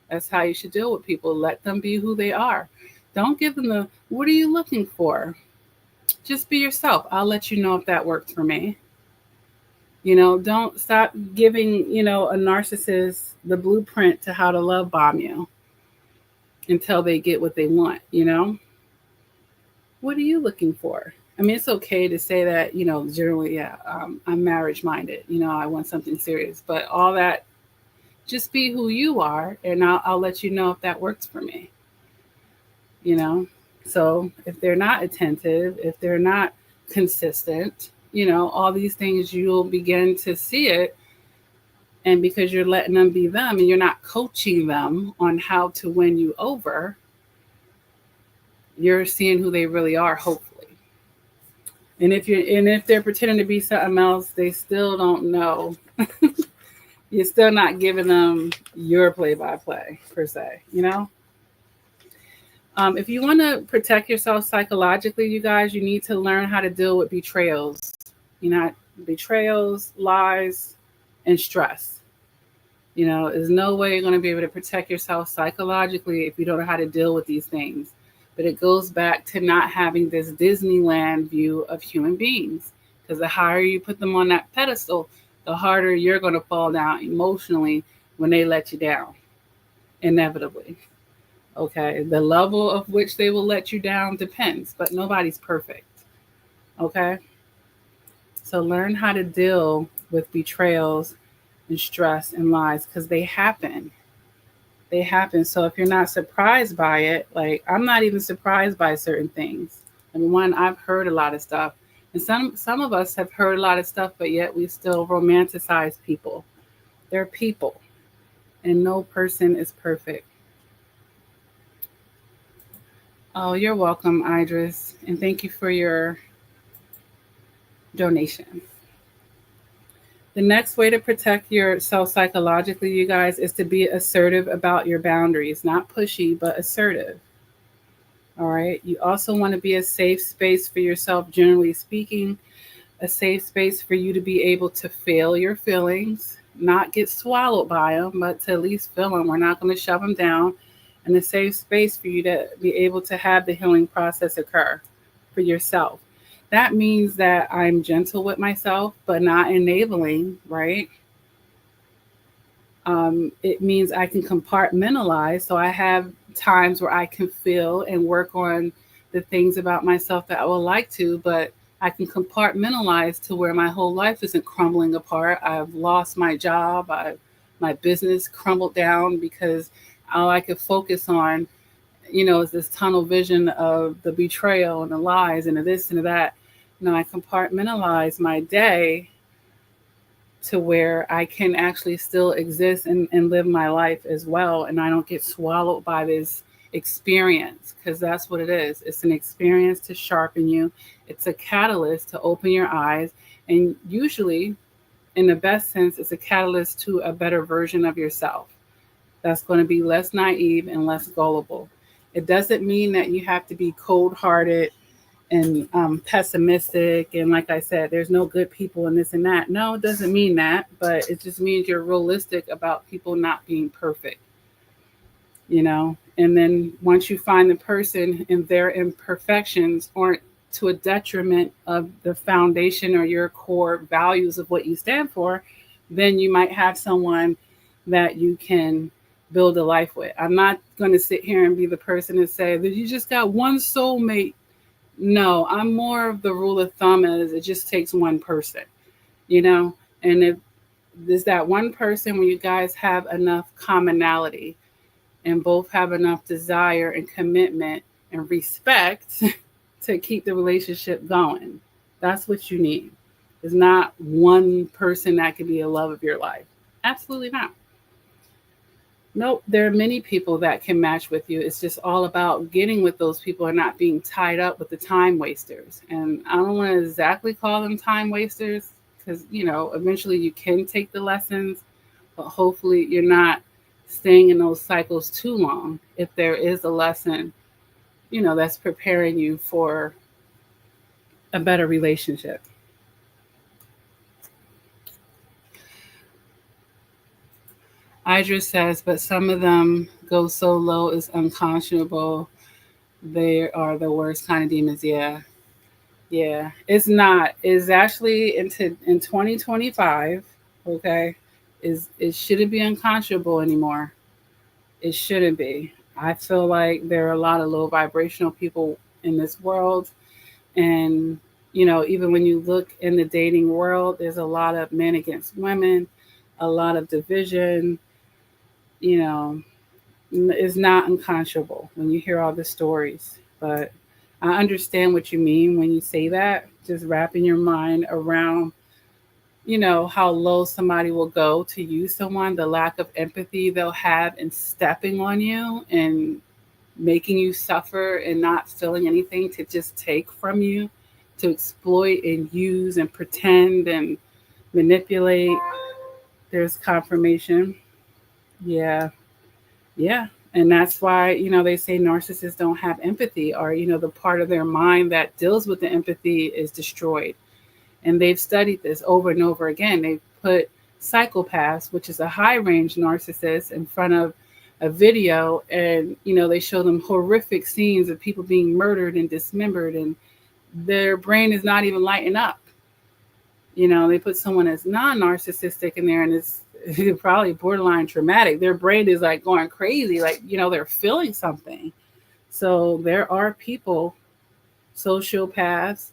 Speaker 1: That's how you should deal with people. Let them be who they are. Don't give them the, what are you looking for? Just be yourself. I'll let you know if that works for me. Don't stop giving, a narcissist the blueprint to how to love bomb you until they get what they want. What are you looking for? I mean, it's okay to say that, generally, yeah, I'm marriage minded, I want something serious, but all that, just be who you are, and I'll let you know if that works for me, you know? So if they're not attentive, if they're not consistent, all these things, you'll begin to see it. And because you're letting them be them and you're not coaching them on how to win you over, you're seeing who they really are, hopefully. And if they're pretending to be something else, they still don't know. You're still not giving them your play by play per se. If you want to protect yourself psychologically, you guys, you need to learn how to deal with betrayals. Betrayals, lies, and stress. There's no way you're going to be able to protect yourself psychologically if you don't know how to deal with these things. But it goes back to not having this Disneyland view of human beings. Because the higher you put them on that pedestal, the harder you're going to fall down emotionally when they let you down, inevitably. Okay, the level of which they will let you down depends, but nobody's perfect. Okay, so learn how to deal with betrayals and stress and lies because they happen. They happen. So if you're not surprised by it, like I'm not even surprised by certain things. I mean, one, I've heard a lot of stuff, and some of us have heard a lot of stuff, but yet we still romanticize people. They're people, and no person is perfect. Oh, you're welcome, Idris, and thank you for your donation. The next way to protect yourself psychologically, you guys, is to be assertive about your boundaries. Not pushy, but assertive. All right. You also want to be a safe space for yourself, generally speaking, a safe space for you to be able to feel your feelings, not get swallowed by them, but to at least feel them. We're not going to shove them down. And a safe space for you to be able to have the healing process occur for yourself. That means that I'm gentle with myself, but not enabling, right? It means I can compartmentalize. So I have times where I can feel and work on the things about myself that I would like to, but I can compartmentalize to where my whole life isn't crumbling apart. I've lost my job. My business crumbled down because all I could focus on, is this tunnel vision of the betrayal and the lies and the this and the that. I compartmentalize my day to where I can actually still exist and live my life as well. And I don't get swallowed by this experience, because that's what it is. It's an experience to sharpen you, it's a catalyst to open your eyes. And usually, in the best sense, it's a catalyst to a better version of yourself that's going to be less naive and less gullible. It doesn't mean that you have to be cold hearted and pessimistic and, like I said, there's no good people and this and that. No, it doesn't mean that, but it just means you're realistic about people not being perfect. And then once you find the person and their imperfections aren't to a detriment of the foundation or your core values of what you stand for, then you might have someone that you can build a life with. I'm not going to sit here and be the person to say that you just got one soulmate. No, I'm more of the rule of thumb is it just takes one person, you know? And if there's that one person where you guys have enough commonality and both have enough desire and commitment and respect to keep the relationship going, that's what you need. It's not one person that could be a love of your life. Absolutely not. Nope, there are many people that can match with you. It's just all about getting with those people and not being tied up with the time wasters. And I don't want to exactly call them time wasters because, eventually you can take the lessons, but hopefully you're not staying in those cycles too long. If there is a lesson, that's preparing you for a better relationship. Idris says, but some of them go so low it's unconscionable. They are the worst kind of demons. Yeah. Yeah. It's not. It's actually in 2025, okay, it shouldn't be unconscionable anymore. It shouldn't be. I feel like there are a lot of low vibrational people in this world. And, even when you look in the dating world, there's a lot of men against women, a lot of division, you know, is not unconscionable when you hear all the stories. But I understand what you mean when you say that. Just wrapping your mind around, how low somebody will go to use someone, the lack of empathy they'll have in stepping on you and making you suffer and not feeling anything to just take from you, to exploit and use and pretend and manipulate. There's confirmation. Yeah. Yeah. And that's why, they say narcissists don't have empathy, or, the part of their mind that deals with the empathy is destroyed. And they've studied this over and over again. They've put psychopaths, which is a high range narcissist, in front of a video, and, they show them horrific scenes of people being murdered and dismembered, and their brain is not even lighting up. They put someone as non-narcissistic in there, and it's probably borderline traumatic. Their brain is like going crazy, like, they're feeling something. So there are people, sociopaths,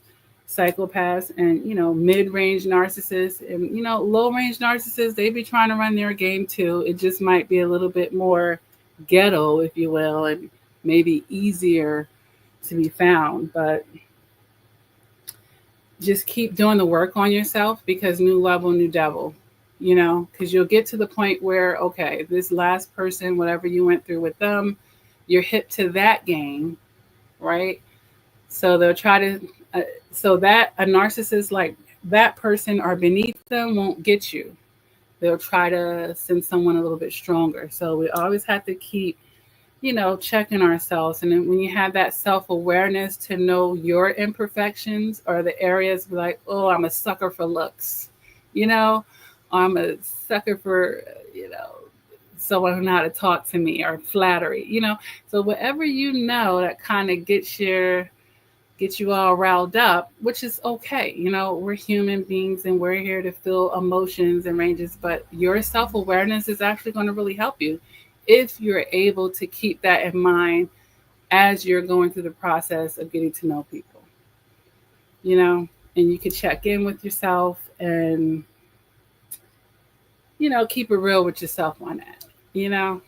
Speaker 1: psychopaths, and, mid-range narcissists, and, low-range narcissists, they be trying to run their game too. It just might be a little bit more ghetto, if you will, and maybe easier to be found. But just keep doing the work on yourself, because new level, new devil, because you'll get to the point where, okay, this last person, whatever you went through with them, you're hip to that game, right? So they'll try to, so that a narcissist like that person or beneath them won't get you. They'll try to send someone a little bit stronger. So we always have to keep checking ourselves. And then when you have that self-awareness to know your imperfections or the areas like, oh, I'm a sucker for looks, you know, I'm a sucker for, someone who know how to talk to me or flattery. So whatever that kind of gets you all riled up, which is okay. We're human beings and we're here to feel emotions and ranges, but your self awareness is actually going to really help you if you're able to keep that in mind as you're going through the process of getting to know people, and you can check in with yourself and, keep it real with yourself on that. You know,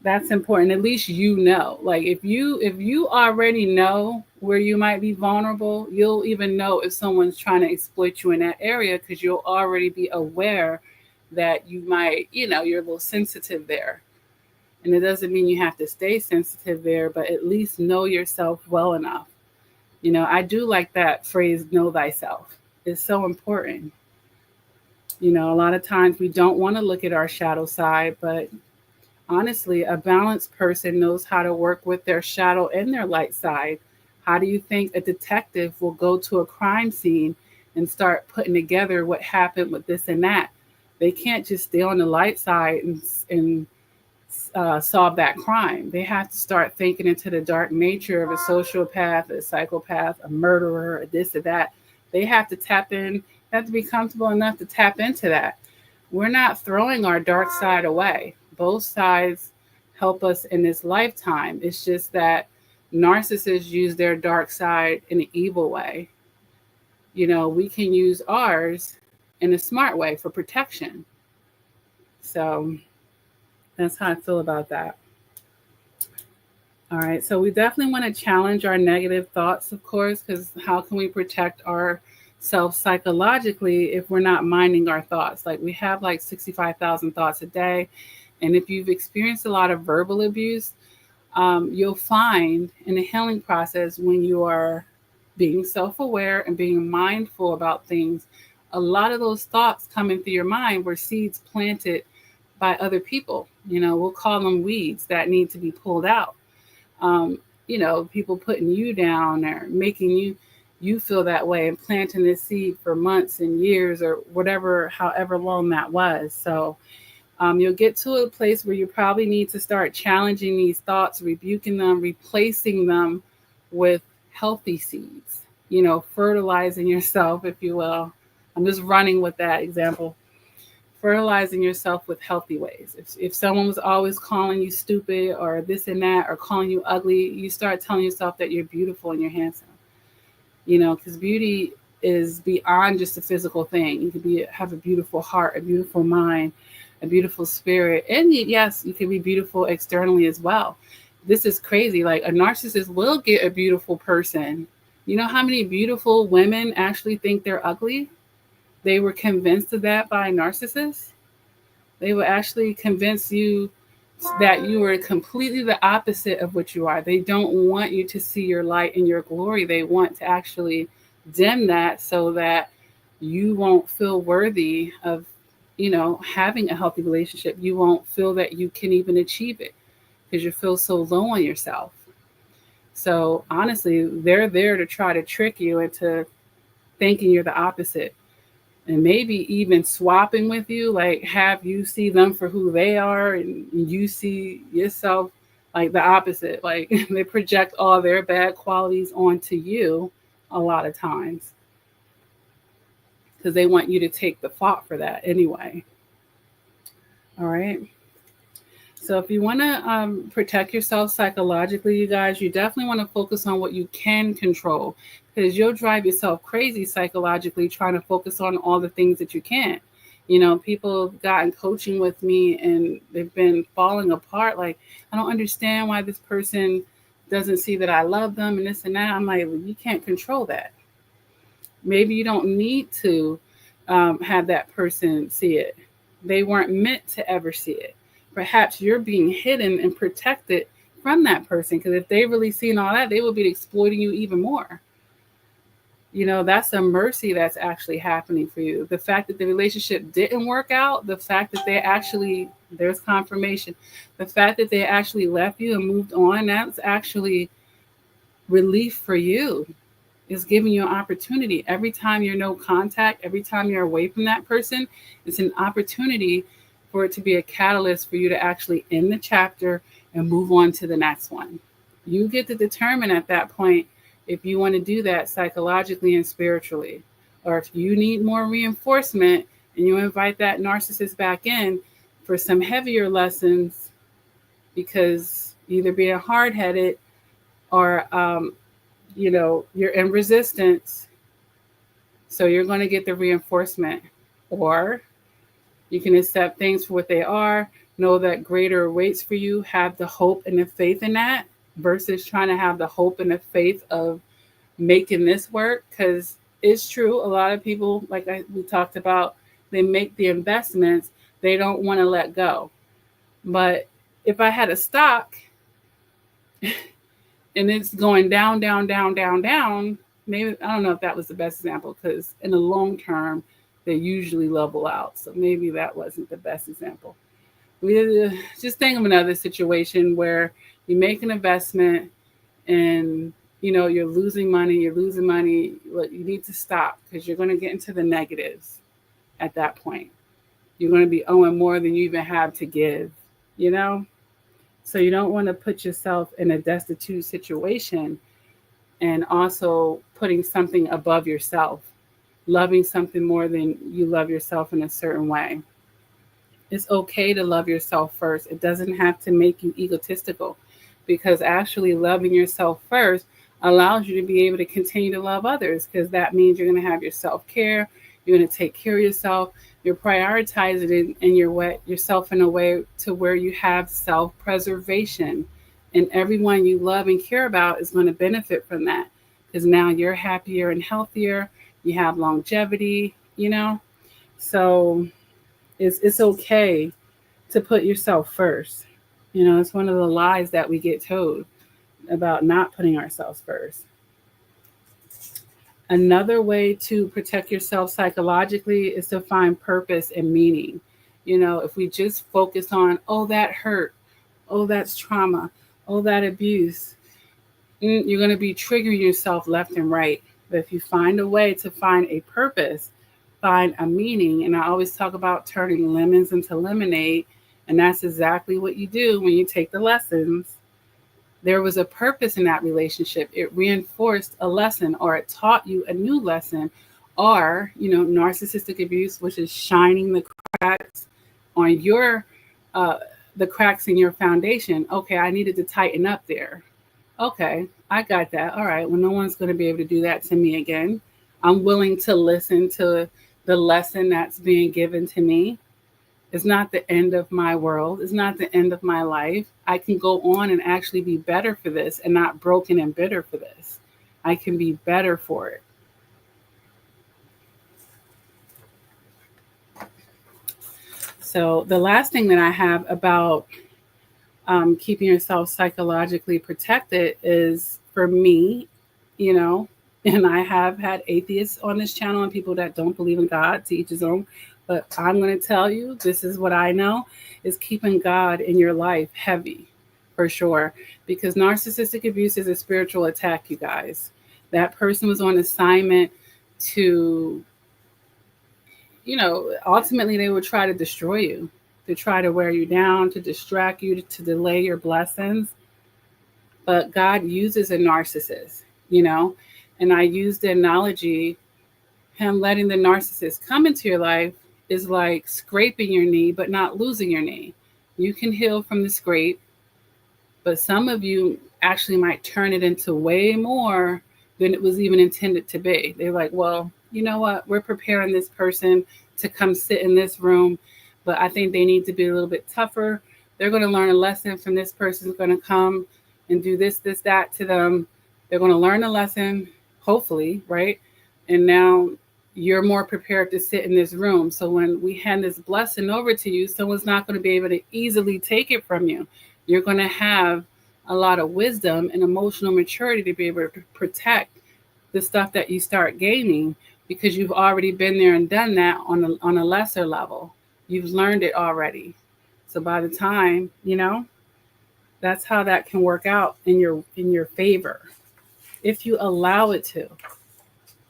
Speaker 1: that's important. At least like if you already know where you might be vulnerable, you'll even know if someone's trying to exploit you in that area because you'll already be aware that you might, you're a little sensitive there. And it doesn't mean you have to stay sensitive there, but at least know yourself well enough. I do like that phrase, know thyself. It's so important. A lot of times we don't want to look at our shadow side, but honestly, a balanced person knows how to work with their shadow and their light side. How do you think a detective will go to a crime scene and start putting together what happened with this and that? They can't just stay on the light side and solve that crime. They have to start thinking into the dark nature of a sociopath, a psychopath, a murderer, a this or that. They have to tap in, have to be comfortable enough to tap into that. We're not throwing our dark side away. Both sides help us in this lifetime. It's just that narcissists use their dark side in an evil way. We can use ours in a smart way for protection. So that's how I feel about that. All right. So we definitely want to challenge our negative thoughts, of course, because how can we protect ourselves psychologically if we're not minding our thoughts? Like we have like 65,000 thoughts a day. And if you've experienced a lot of verbal abuse, you'll find in the healing process when you are being self aware and being mindful about things, a lot of those thoughts coming through your mind were seeds planted by other people. We'll call them weeds that need to be pulled out. Um, people putting you down or making you feel that way and planting this seed for months and years or whatever, however long that was. So you'll get to a place where you probably need to start challenging these thoughts, rebuking them, replacing them with healthy seeds, fertilizing yourself, if you will. I'm just running with that example. Fertilizing yourself with healthy ways. If someone was always calling you stupid or this and that or calling you ugly, you start telling yourself that you're beautiful and you're handsome. Because beauty is beyond just a physical thing. You could have a beautiful heart, a beautiful mind, a beautiful spirit. And yes, you can be beautiful externally as well. This is crazy. Like a narcissist will get a beautiful person. You know how many beautiful women actually think they're ugly? They were convinced of that by a narcissist. They will actually convince you that you are completely the opposite of what you are. They don't want you to see your light and your glory. They want to actually dim that so that you won't feel worthy of, having a healthy relationship. You won't feel that you can even achieve it because you feel so low on yourself. So honestly, they're there to try to trick you into thinking you're the opposite. And maybe even swapping with you, like have you see them for who they are and you see yourself like the opposite. Like they project all their bad qualities onto you a lot of times because they want you to take the fault for that anyway. All right. So if you want to protect yourself psychologically, you guys, you definitely want to focus on what you can control because you'll drive yourself crazy psychologically trying to focus on all the things that you can't. People have gotten coaching with me and they've been falling apart. Like, I don't understand why this person doesn't see that I love them and this and that. I'm like, well, you can't control that. Maybe you don't need to have that person see it. They weren't meant to ever see it. Perhaps you're being hidden and protected from that person because if they really seen all that, they would be exploiting you even more. That's a mercy that's actually happening for you. The fact that the relationship didn't work out, the fact that there's confirmation, the fact that they actually left you and moved on, that's actually relief for you. It's giving you an opportunity. Every time you're no contact, every time you're away from that person, it's an opportunity for it to be a catalyst for you to actually end the chapter and move on to the next one. You get to determine at that point if you want to do that psychologically and spiritually, or if you need more reinforcement and you invite that narcissist back in for some heavier lessons, because either being hard-headed or you're in resistance, so you're going to get the reinforcement. Or you can accept things for what they are, know that greater waits for you, have the hope and the faith in that, versus trying to have the hope and the faith of making this work. Because it's true, a lot of people, like we talked about, they make the investments, they don't want to let go. But if I had a stock and it's going down, down, down, down, down, maybe, I don't know if that was the best example, because in the long term, they usually level out. So maybe that wasn't the best example. Just think of another situation where you make an investment and you're losing money. Well, you need to stop, because you're going to get into the negatives at that point. You're going to be owing more than you even have to give, So you don't want to put yourself in a destitute situation, and also putting something above yourself, loving something more than you love yourself in a certain way. It's okay to love yourself first. It doesn't have to make you egotistical, because actually loving yourself first allows you to be able to continue to love others, because that means you're going to have your self-care. You're going to take care of yourself. You're prioritizing yourself in a way to where you have self-preservation, and everyone you love and care about is going to benefit from that, because now you're happier and healthier. You have longevity, So it's okay to put yourself first. It's one of the lies that we get told about not putting ourselves first. Another way to protect yourself psychologically is to find purpose and meaning. If we just focus on, oh, that hurt, oh, that's trauma, oh, that abuse, you're going to be triggering yourself left and right. But if you find a way to find a purpose, find a meaning, and I always talk about turning lemons into lemonade, and that's exactly what you do when you take the lessons. There was a purpose in that relationship. It reinforced a lesson, or it taught you a new lesson. Or, narcissistic abuse, which is shining the cracks on the cracks in your foundation. Okay, I needed to tighten up there. Okay, I got that. All right, well, no one's going to be able to do that to me again. I'm willing to listen to the lesson that's being given to me. It's not the end of my world. It's not the end of my life. I can go on and actually be better for this, and not broken and bitter for this. I can be better for it. So the last thing that I have about keeping yourself psychologically protected is, for me, and I have had atheists on this channel and people that don't believe in God, to each his own. But I'm going to tell you, this is what I know, is keeping God in your life heavy, for sure. Because narcissistic abuse is a spiritual attack, you guys. That person was on assignment to, ultimately they would try to destroy you, to try to wear you down, to distract you, to delay your blessings. But God uses a narcissist, and I use the analogy, him letting the narcissist come into your life is like scraping your knee, but not losing your knee. You can heal from the scrape, but some of you actually might turn it into way more than it was even intended to be. They're like, well, you know what? We're preparing this person to come sit in this room, but I think they need to be a little bit tougher. They're going to learn a lesson from this person who's going to come and do this, that to them. They're going to learn a lesson, hopefully, right? And now you're more prepared to sit in this room. So when we hand this blessing over to you, someone's not going to be able to easily take it from you. You're going to have a lot of wisdom and emotional maturity to be able to protect the stuff that you start gaining because you've already been there and done that on a lesser level. You've learned it already. So by the time, that's how that can work out in your favor if you allow it to.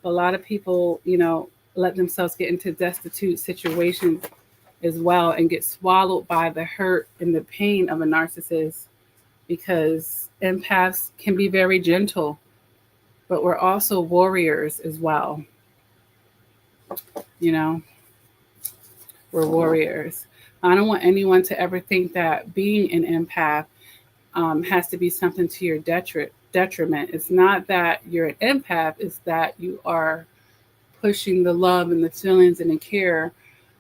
Speaker 1: A lot of people, let themselves get into destitute situations as well and get swallowed by the hurt and the pain of a narcissist because empaths can be very gentle, but we're also warriors as well. You know, we're warriors. I don't want anyone to ever think that being an empath has to be something to your detriment. It's not that you're an empath, it's that you are pushing the love and the feelings and the care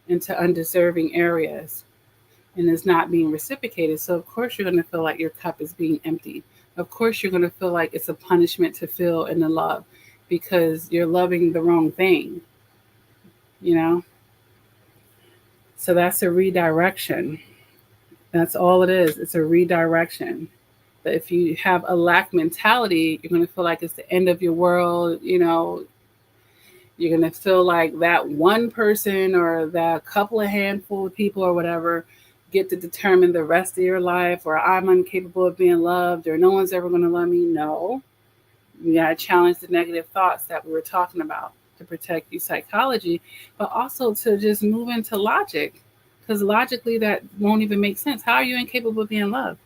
Speaker 1: into undeserving areas and it's not being reciprocated. So, of course, you're going to feel like your cup is being emptied. Of course, you're going to feel like it's a punishment to feel in the love because you're loving the wrong thing, you know? So, that's a redirection. That's all it is. It's a redirection. But if you have a lack mentality, you're going to feel like it's the end of your world, You're going to feel like that one person or that couple of handful of people or whatever get to determine the rest of your life, or I'm incapable of being loved, or no one's ever going to love me. No. You got to challenge the negative thoughts that we were talking about to protect your psychology, but also to just move into logic, because logically that won't even make sense. How are you incapable of being loved?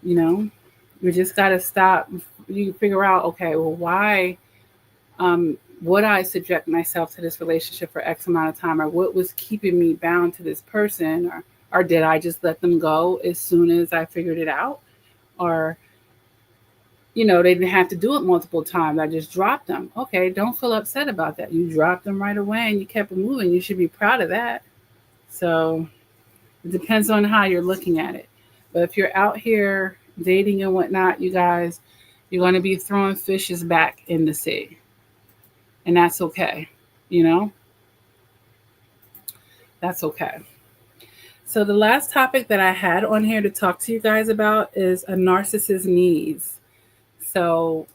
Speaker 1: You just got to stop. You figure out, okay, well, why would I subject myself to this relationship for X amount of time, or what was keeping me bound to this person, or did I just let them go as soon as I figured it out? Or, they didn't have to do it multiple times. I just dropped them. Okay, don't feel upset about that. You dropped them right away and you kept it moving. You should be proud of that. So it depends on how you're looking at it. But if you're out here dating and whatnot, you guys, you're going to be throwing fishes back in the sea. And that's okay. That's okay. So the last topic that I had on here to talk to you guys about is a narcissist's needs. So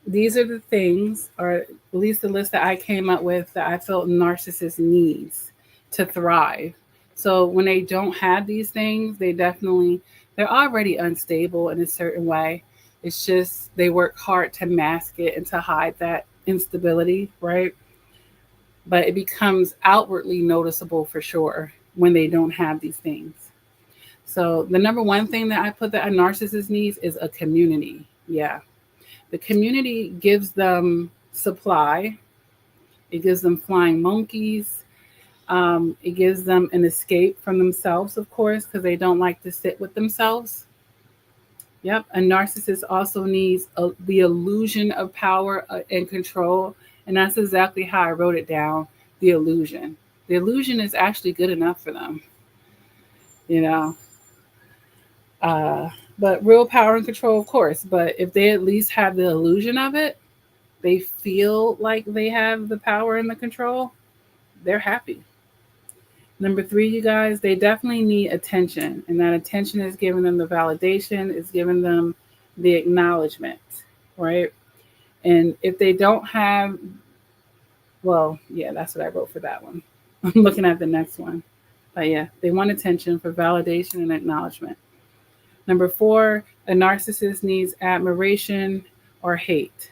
Speaker 1: these are the things, or at least the list that I came up with, that I felt narcissist needs to thrive. So when they don't have these things, they're already unstable in a certain way. It's just they work hard to mask it and to hide that instability, right? But it becomes outwardly noticeable for sure when they don't have these things. So the number one thing that I put that a narcissist needs is a community. Yeah. The community gives them supply. It gives them flying monkeys. It gives them an escape from themselves, of course, because they don't like to sit with themselves. Yep. A narcissist also needs the illusion of power and control. And that's exactly how I wrote it down, the illusion. The illusion is actually good enough for them, But real power and control, of course. But if they at least have the illusion of it, they feel like they have the power and the control, they're happy. Number 3, you guys, they definitely need attention. And that attention is giving them the validation, is giving them the acknowledgement, right? And if they don't have, well, yeah, that's what I wrote for that one. I'm looking at the next one. But yeah, they want attention for validation and acknowledgement. Number 4, a narcissist needs admiration or hate.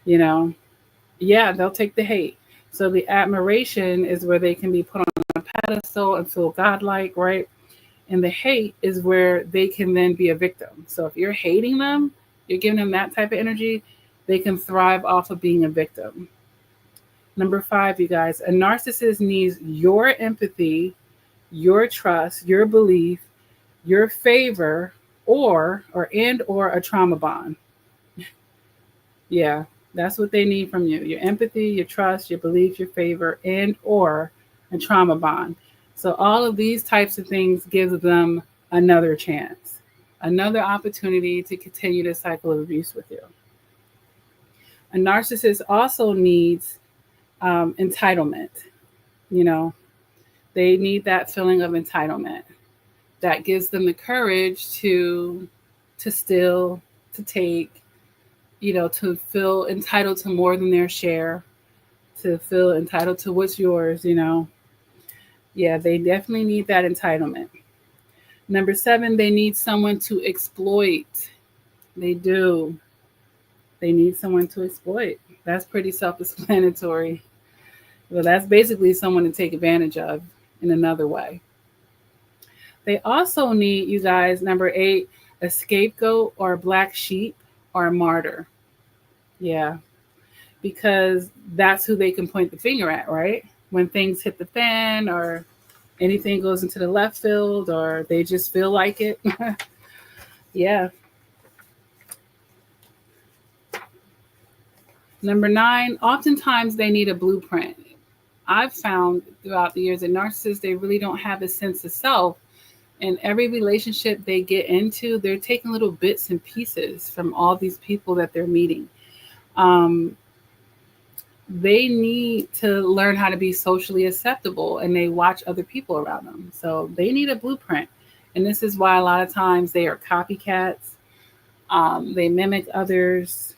Speaker 1: Yeah, they'll take the hate. So the admiration is where they can be put on a pedestal and feel godlike, right? And the hate is where they can then be a victim. So if you're hating them, you're giving them that type of energy, they can thrive off of being a victim. Number 5, you guys, a narcissist needs your empathy, your trust, your belief, your favor, or a trauma bond. Yeah, that's what they need from you. Your empathy, your trust, your belief, your favor, and or a trauma bond. So all of these types of things gives them another chance, another opportunity to continue the cycle of abuse with you. A narcissist also needs entitlement. They need that feeling of entitlement that gives them the courage to steal, to take, to feel entitled to more than their share, to feel entitled to what's yours. Yeah, they definitely need that entitlement. Number 7, they need someone to exploit. They do. They need someone to exploit. That's pretty self explanatory. Well, that's basically someone to take advantage of in another way. They also need, you guys, number 8, a scapegoat or a black sheep or a martyr. Yeah, because that's who they can point the finger at, right? When things hit the fan or anything goes into the left field or they just feel like it. Yeah. Number 9, oftentimes they need a blueprint. I've found throughout the years that narcissists, they really don't have a sense of self. And every relationship they get into, they're taking little bits and pieces from all these people that they're meeting. Um, they need to learn how to be socially acceptable and they watch other people around them. So they need a blueprint. And this is why a lot of times they are copycats. They mimic others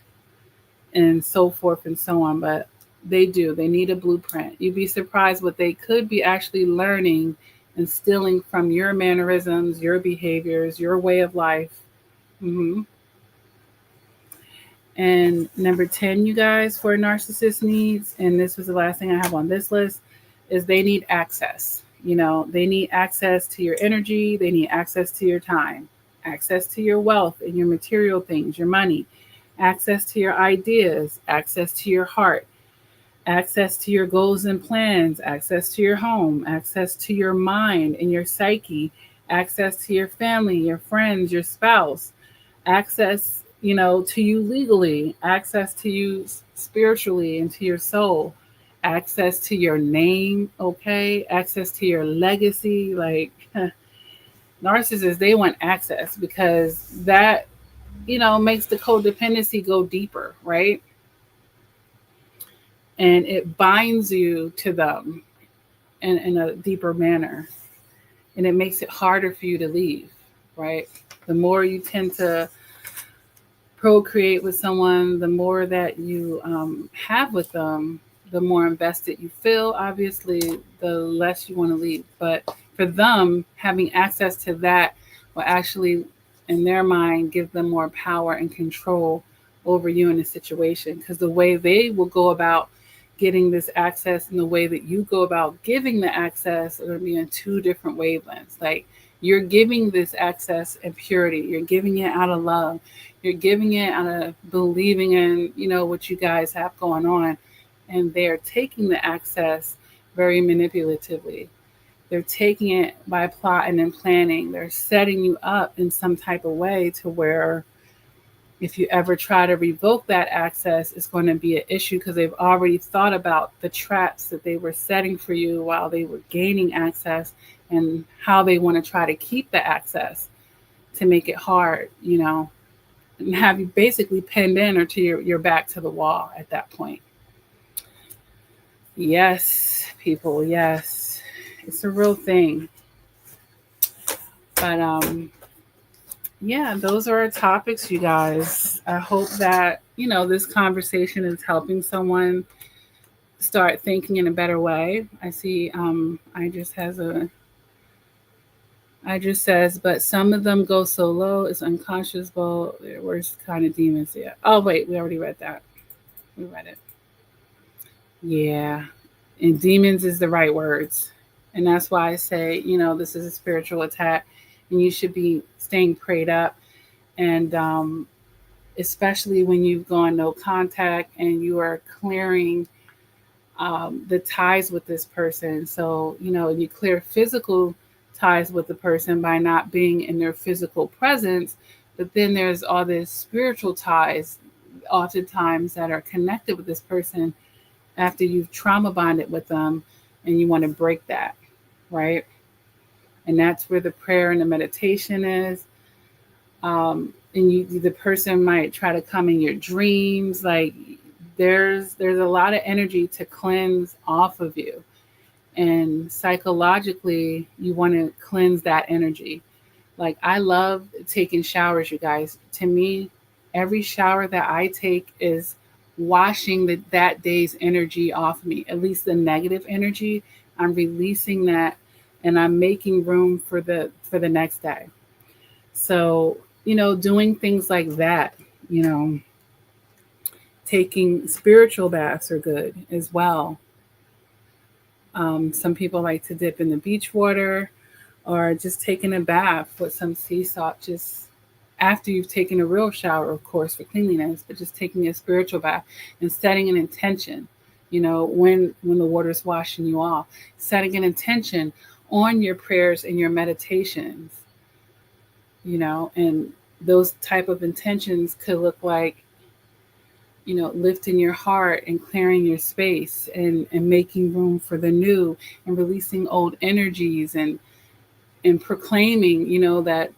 Speaker 1: and so forth and so on. But they do. They need a blueprint. You'd be surprised what they could be actually learning and stealing from your mannerisms, your behaviors, your way of life. Mm-hmm. And number 10, you guys, for a narcissist needs, and this was the last thing I have on this list, is they need access. They need access to your energy. They need access to your time, access to your wealth and your material things, your money, access to your ideas, access to your heart, access to your goals and plans, access to your home, access to your mind and your psyche, access to your family, your friends, your spouse, access, to you legally, access to you spiritually and to your soul, access to your name, okay? Access to your legacy. Like, narcissists, they want access because that, makes the codependency go deeper, right? And it binds you to them in a deeper manner. And it makes it harder for you to leave, right? The more you tend to procreate with someone, the more that you have with them, the more invested you feel, obviously, the less you want to leave. But for them, having access to that will actually, in their mind, give them more power and control over you in a situation. Because the way they will go about getting this access and the way that you go about giving the access are going to be in 2 different wavelengths. Like, you're giving this access in purity. You're giving it out of love. You're giving it out of believing in, what you guys have going on. And they're taking the access very manipulatively. They're taking it by plotting and planning. They're setting you up in some type of way to where if you ever try to revoke that access, it's going to be an issue because they've already thought about the traps that they were setting for you while they were gaining access and how they want to try to keep the access to make it hard, and have you basically pinned in or to your back to the wall at that point. Yes, people, yes. It's a real thing. But yeah, those are our topics, you guys. I hope that, this conversation is helping someone start thinking in a better way. I see I just says, but some of them go so low, it's unconscious, well, they're worst kind of demons. Yeah. Oh, wait, we already read that. We read it. Yeah. And demons is the right words. And that's why I say, this is a spiritual attack and you should be staying prayed up. And especially when you've gone no contact and you are clearing the ties with this person. So, you clear physical ties with the person by not being in their physical presence, but then there's all these spiritual ties oftentimes that are connected with this person after you've trauma bonded with them and you want to break that, right? And that's where the prayer and the meditation is. And the person might try to come in your dreams. Like, there's a lot of energy to cleanse off of you. And psychologically, you want to cleanse that energy. Like, I love taking showers, you guys. To me, every shower that I take is washing that day's energy off me, at least the negative energy. I'm releasing that, and I'm making room for the next day. So, doing things like that, you know, taking spiritual baths are good as well. Some people like to dip in the beach water, or just taking a bath with some sea salt, just after you've taken a real shower, of course, for cleanliness, but just taking a spiritual bath and setting an intention, when the water's washing you off, setting an intention on your prayers and your meditations, and those type of intentions could look like, lifting your heart and clearing your space, and making room for the new, and releasing old energies, and proclaiming, that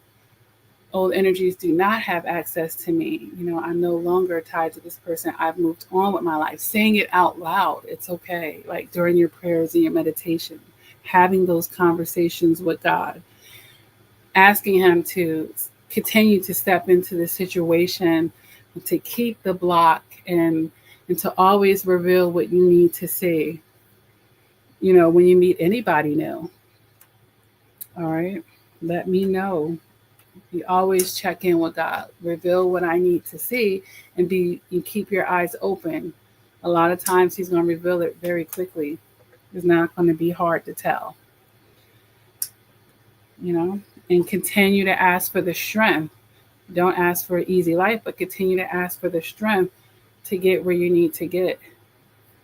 Speaker 1: old energies do not have access to me. I'm no longer tied to this person. I've moved on with my life. Saying it out loud, it's okay. Like during your prayers and your meditation, having those conversations with God, asking Him to continue to step into the situation, to keep the block, and to always reveal what you need to see, when you meet anybody new. All right. Let me know. You always check in with God. Reveal what I need to see, and keep your eyes open. A lot of times He's going to reveal it very quickly. It's not going to be hard to tell. And continue to ask for the strength. Don't ask for an easy life, but continue to ask for the strength to get where you need to get,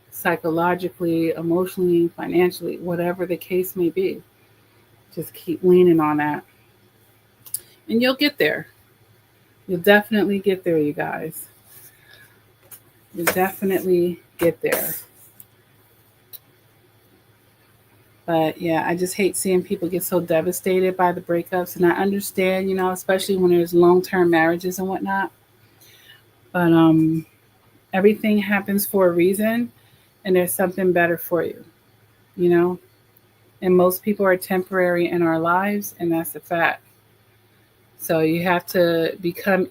Speaker 1: psychologically, emotionally, financially, whatever the case may be. Just keep leaning on that. And you'll get there. You'll definitely get there, you guys. You'll definitely get there. But yeah, I just hate seeing people get so devastated by the breakups. And I understand, especially when there's long-term marriages and whatnot. But everything happens for a reason, and there's something better for you, And most people are temporary in our lives, and that's a fact. So you have to become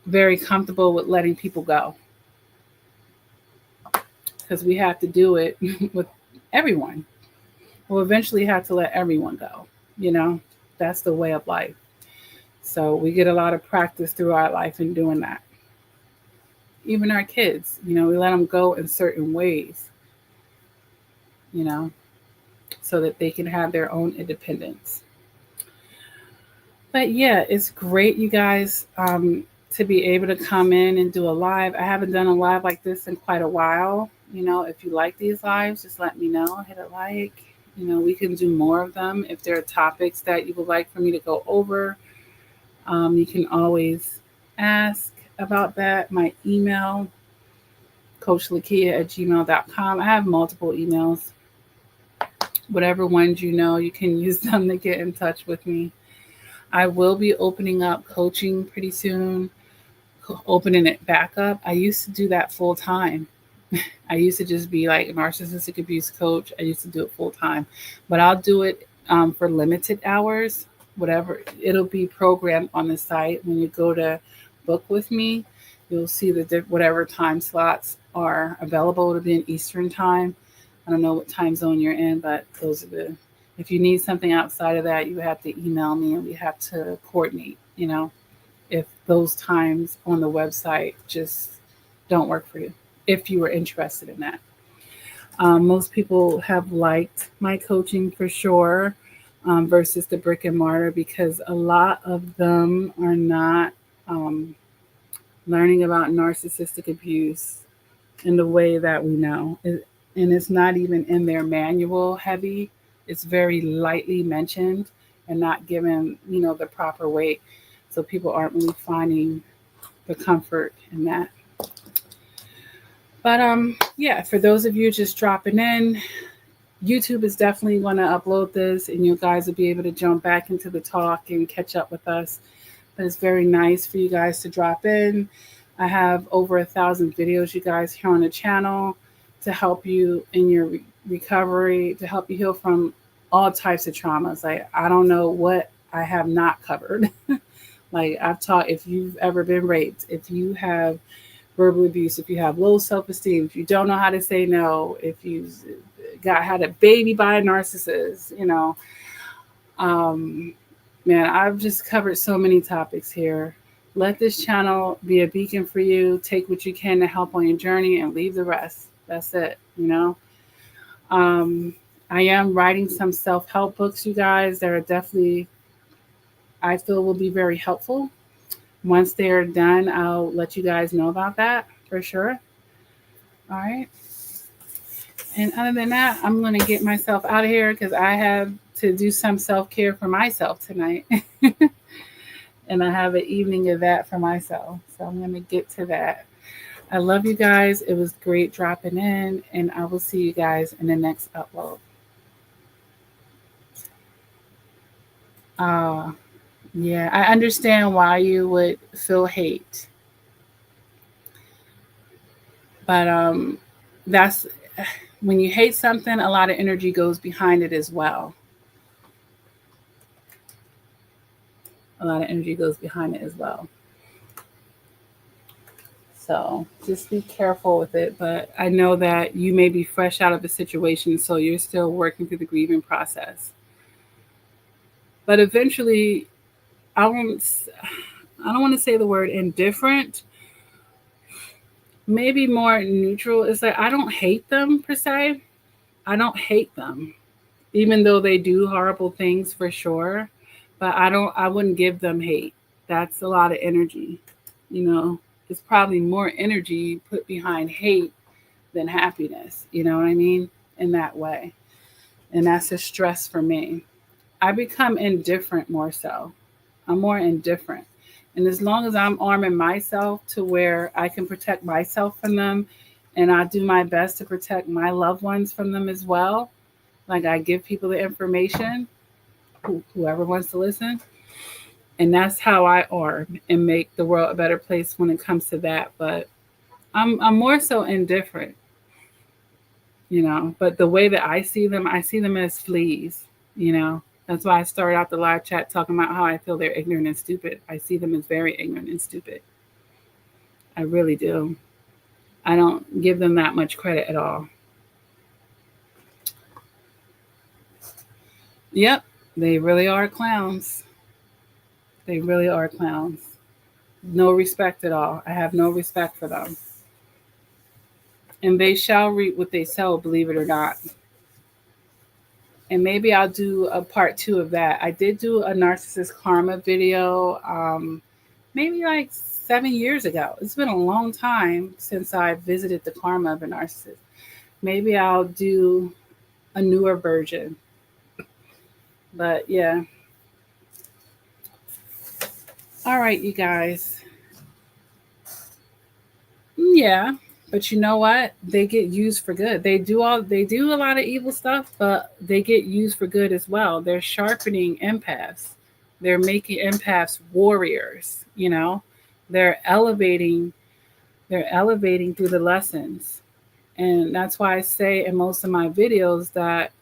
Speaker 1: very comfortable with letting people go, because we have to do it with everyone. We'll eventually have to let everyone go. That's the way of life. So we get a lot of practice through our life in doing that. Even our kids, we let them go in certain ways, so that they can have their own independence. But yeah, it's great, you guys, to be able to come in and do a live. I haven't done a live like this in quite a while. If you like these lives, just let me know. Hit a like. We can do more of them. If there are topics that you would like for me to go over, you can always ask about that. My email, coachlakia@gmail.com. I have multiple emails. Whatever ones you can use them to get in touch with me. I will be opening up coaching pretty soon, opening it back up. I used to do that full time. I used to just be like a narcissistic abuse coach. I used to do it full time, but I'll do it for limited hours, whatever. It'll be programmed on the site. When you go to book with me, you'll see whatever time slots are available. It'll be in Eastern time. I don't know what time zone you're in, but those are if you need something outside of that, you have to email me, and we have to coordinate, if those times on the website just don't work for you, if you were interested in that. Most people have liked my coaching for sure, versus the brick and mortar, because a lot of them are not learning about narcissistic abuse in the way that we know. And it's not even in their manual heavy. It's very lightly mentioned and not given, the proper weight. So people aren't really finding the comfort in that. But yeah, for those of you just dropping in, YouTube is definitely going to upload this, and you guys will be able to jump back into the talk and catch up with us. But it's very nice for you guys to drop in. I have over 1,000 videos, you guys, here on the channel to help you in your recovery, to help you heal from all types of traumas. Like, I don't know what I have not covered Like I've taught, if you've ever been raped, if you have verbal abuse, if you have low self-esteem, if you don't know how to say no, if you got had a baby by a narcissist, um, man, I've just covered so many topics here. Let this channel be a beacon for you. Take what you can to help on your journey and leave the rest. That's it. Um, I am writing some self-help books, you guys, that are definitely, I feel, will be very helpful. Once they're done, I'll let you guys know about that for sure. All right. And other than that, I'm going to get myself out of here because I have to do some self care for myself tonight. And I have an evening of that for myself. So I'm going to get to that. I love you guys. It was great dropping in, and I will see you guys in the next upload. Uh, yeah, I understand why you would feel hate, but that's when you hate something, a lot of energy goes behind it as well. A lot of energy goes behind it as well. So just be careful with it. But I know that you may be fresh out of a situation, so you're still working through the grieving process. But eventually, I won't. I don't want to say the word indifferent. Maybe more neutral. It's like I don't hate them per se. I don't hate them, even though they do horrible things for sure. But I don't. I wouldn't give them hate. That's a lot of energy. It's probably more energy put behind hate than happiness. You know what I mean? In that way, and that's a stress for me. I become indifferent more so. I'm more indifferent. And as long as I'm arming myself to where I can protect myself from them, and I do my best to protect my loved ones from them as well, like I give people the information, whoever wants to listen. And that's how I arm and make the world a better place when it comes to that. But I'm more so indifferent. But the way that I see them as fleas, you know. That's why I started out the live chat talking about how I feel they're ignorant and stupid. I see them as very ignorant and stupid. I really do. I don't give them that much credit at all. Yep, they really are clowns. They really are clowns. No respect at all. I have no respect for them. And they shall reap what they sow, believe it or not. And maybe I'll do a part 2 of that. I did do a narcissist karma video maybe like 7 years ago. It's been a long time since I visited the karma of a narcissist. Maybe I'll do a newer version. But yeah. All right, you guys. Yeah. But you know what? They get used for good. They do a lot of evil stuff, but they get used for good as well. They're sharpening empaths. They're making empaths warriors. They're elevating through the lessons. And that's why I say in most of my videos that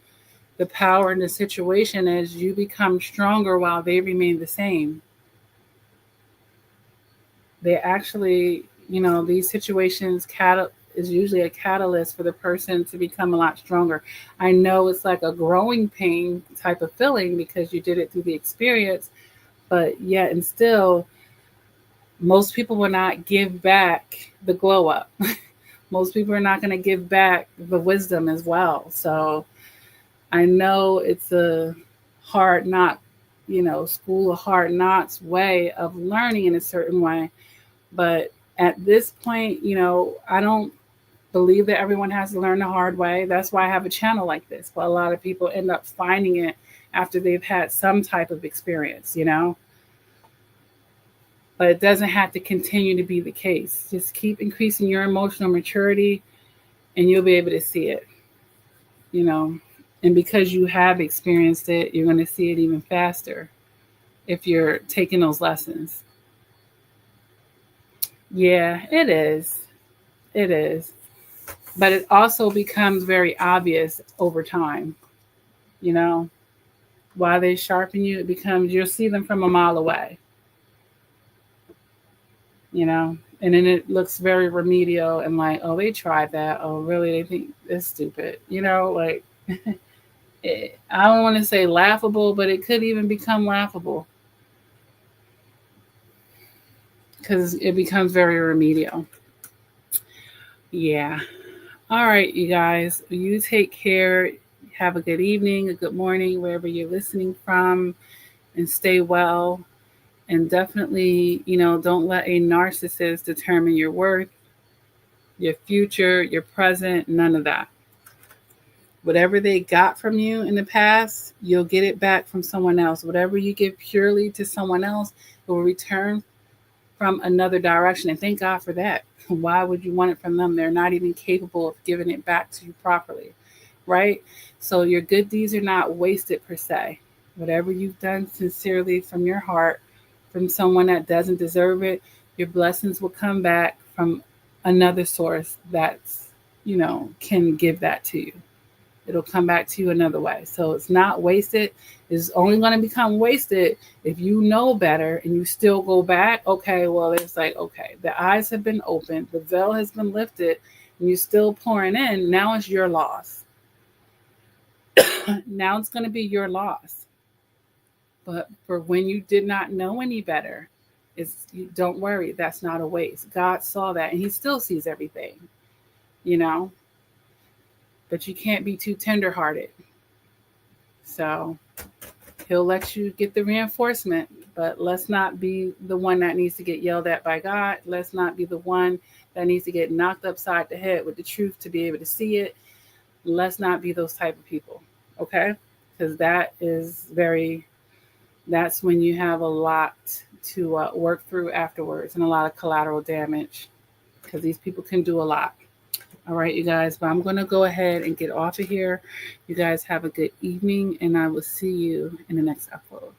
Speaker 1: the power in the situation is you become stronger while they remain the same. They actually, these situations is usually a catalyst for the person to become a lot stronger. I know it's like a growing pain type of feeling because you did it through the experience, but yet and still, most people will not give back the glow up. Most people are not going to give back the wisdom as well. So I know it's a hard knock, school of hard knocks way of learning in a certain way. But at this point, I don't believe that everyone has to learn the hard way. That's why I have a channel like this. But a lot of people end up finding it after they've had some type of experience. But it doesn't have to continue to be the case. Just keep increasing your emotional maturity and you'll be able to see it. And because you have experienced it, you're going to see it even faster if you're taking those lessons. Yeah, it is. It is. But it also becomes very obvious over time. While they sharpen you, you'll see them from a mile away. And then it looks very remedial and like, oh, they tried that. Oh, really? They think it's stupid, like I don't want to say laughable, but it could even become laughable because it becomes very remedial. Yeah. All right, you guys, you take care. Have a good evening, a good morning, wherever you're listening from, and stay well. And definitely, don't let a narcissist determine your worth, your future, your present, none of that. Whatever they got from you in the past, you'll get it back from someone else. Whatever you give purely to someone else, it will return from another direction. And thank God for that. Why would you want it from them? They're not even capable of giving it back to you properly, right? So your good deeds are not wasted per se. Whatever you've done sincerely from your heart, from someone that doesn't deserve it, your blessings will come back from another source that's, can give that to you. It'll come back to you another way. So it's not wasted. It's only going to become wasted if you know better and you still go back. Okay, well, it's like, okay, the eyes have been opened, the veil has been lifted, and you're still pouring in. Now it's your loss. Now it's going to be your loss. But for when you did not know any better, don't worry, that's not a waste. God saw that and he still sees everything, you know. But you can't be too tenderhearted. So he'll let you get the reinforcement, but let's not be the one that needs to get yelled at by God. Let's not be the one that needs to get knocked upside the head with the truth to be able to see it. Let's not be those type of people, okay? Because that's when you have a lot to work through afterwards and a lot of collateral damage because these people can do a lot. All right, you guys, but I'm going to go ahead and get off of here. You guys have a good evening, and I will see you in the next upload.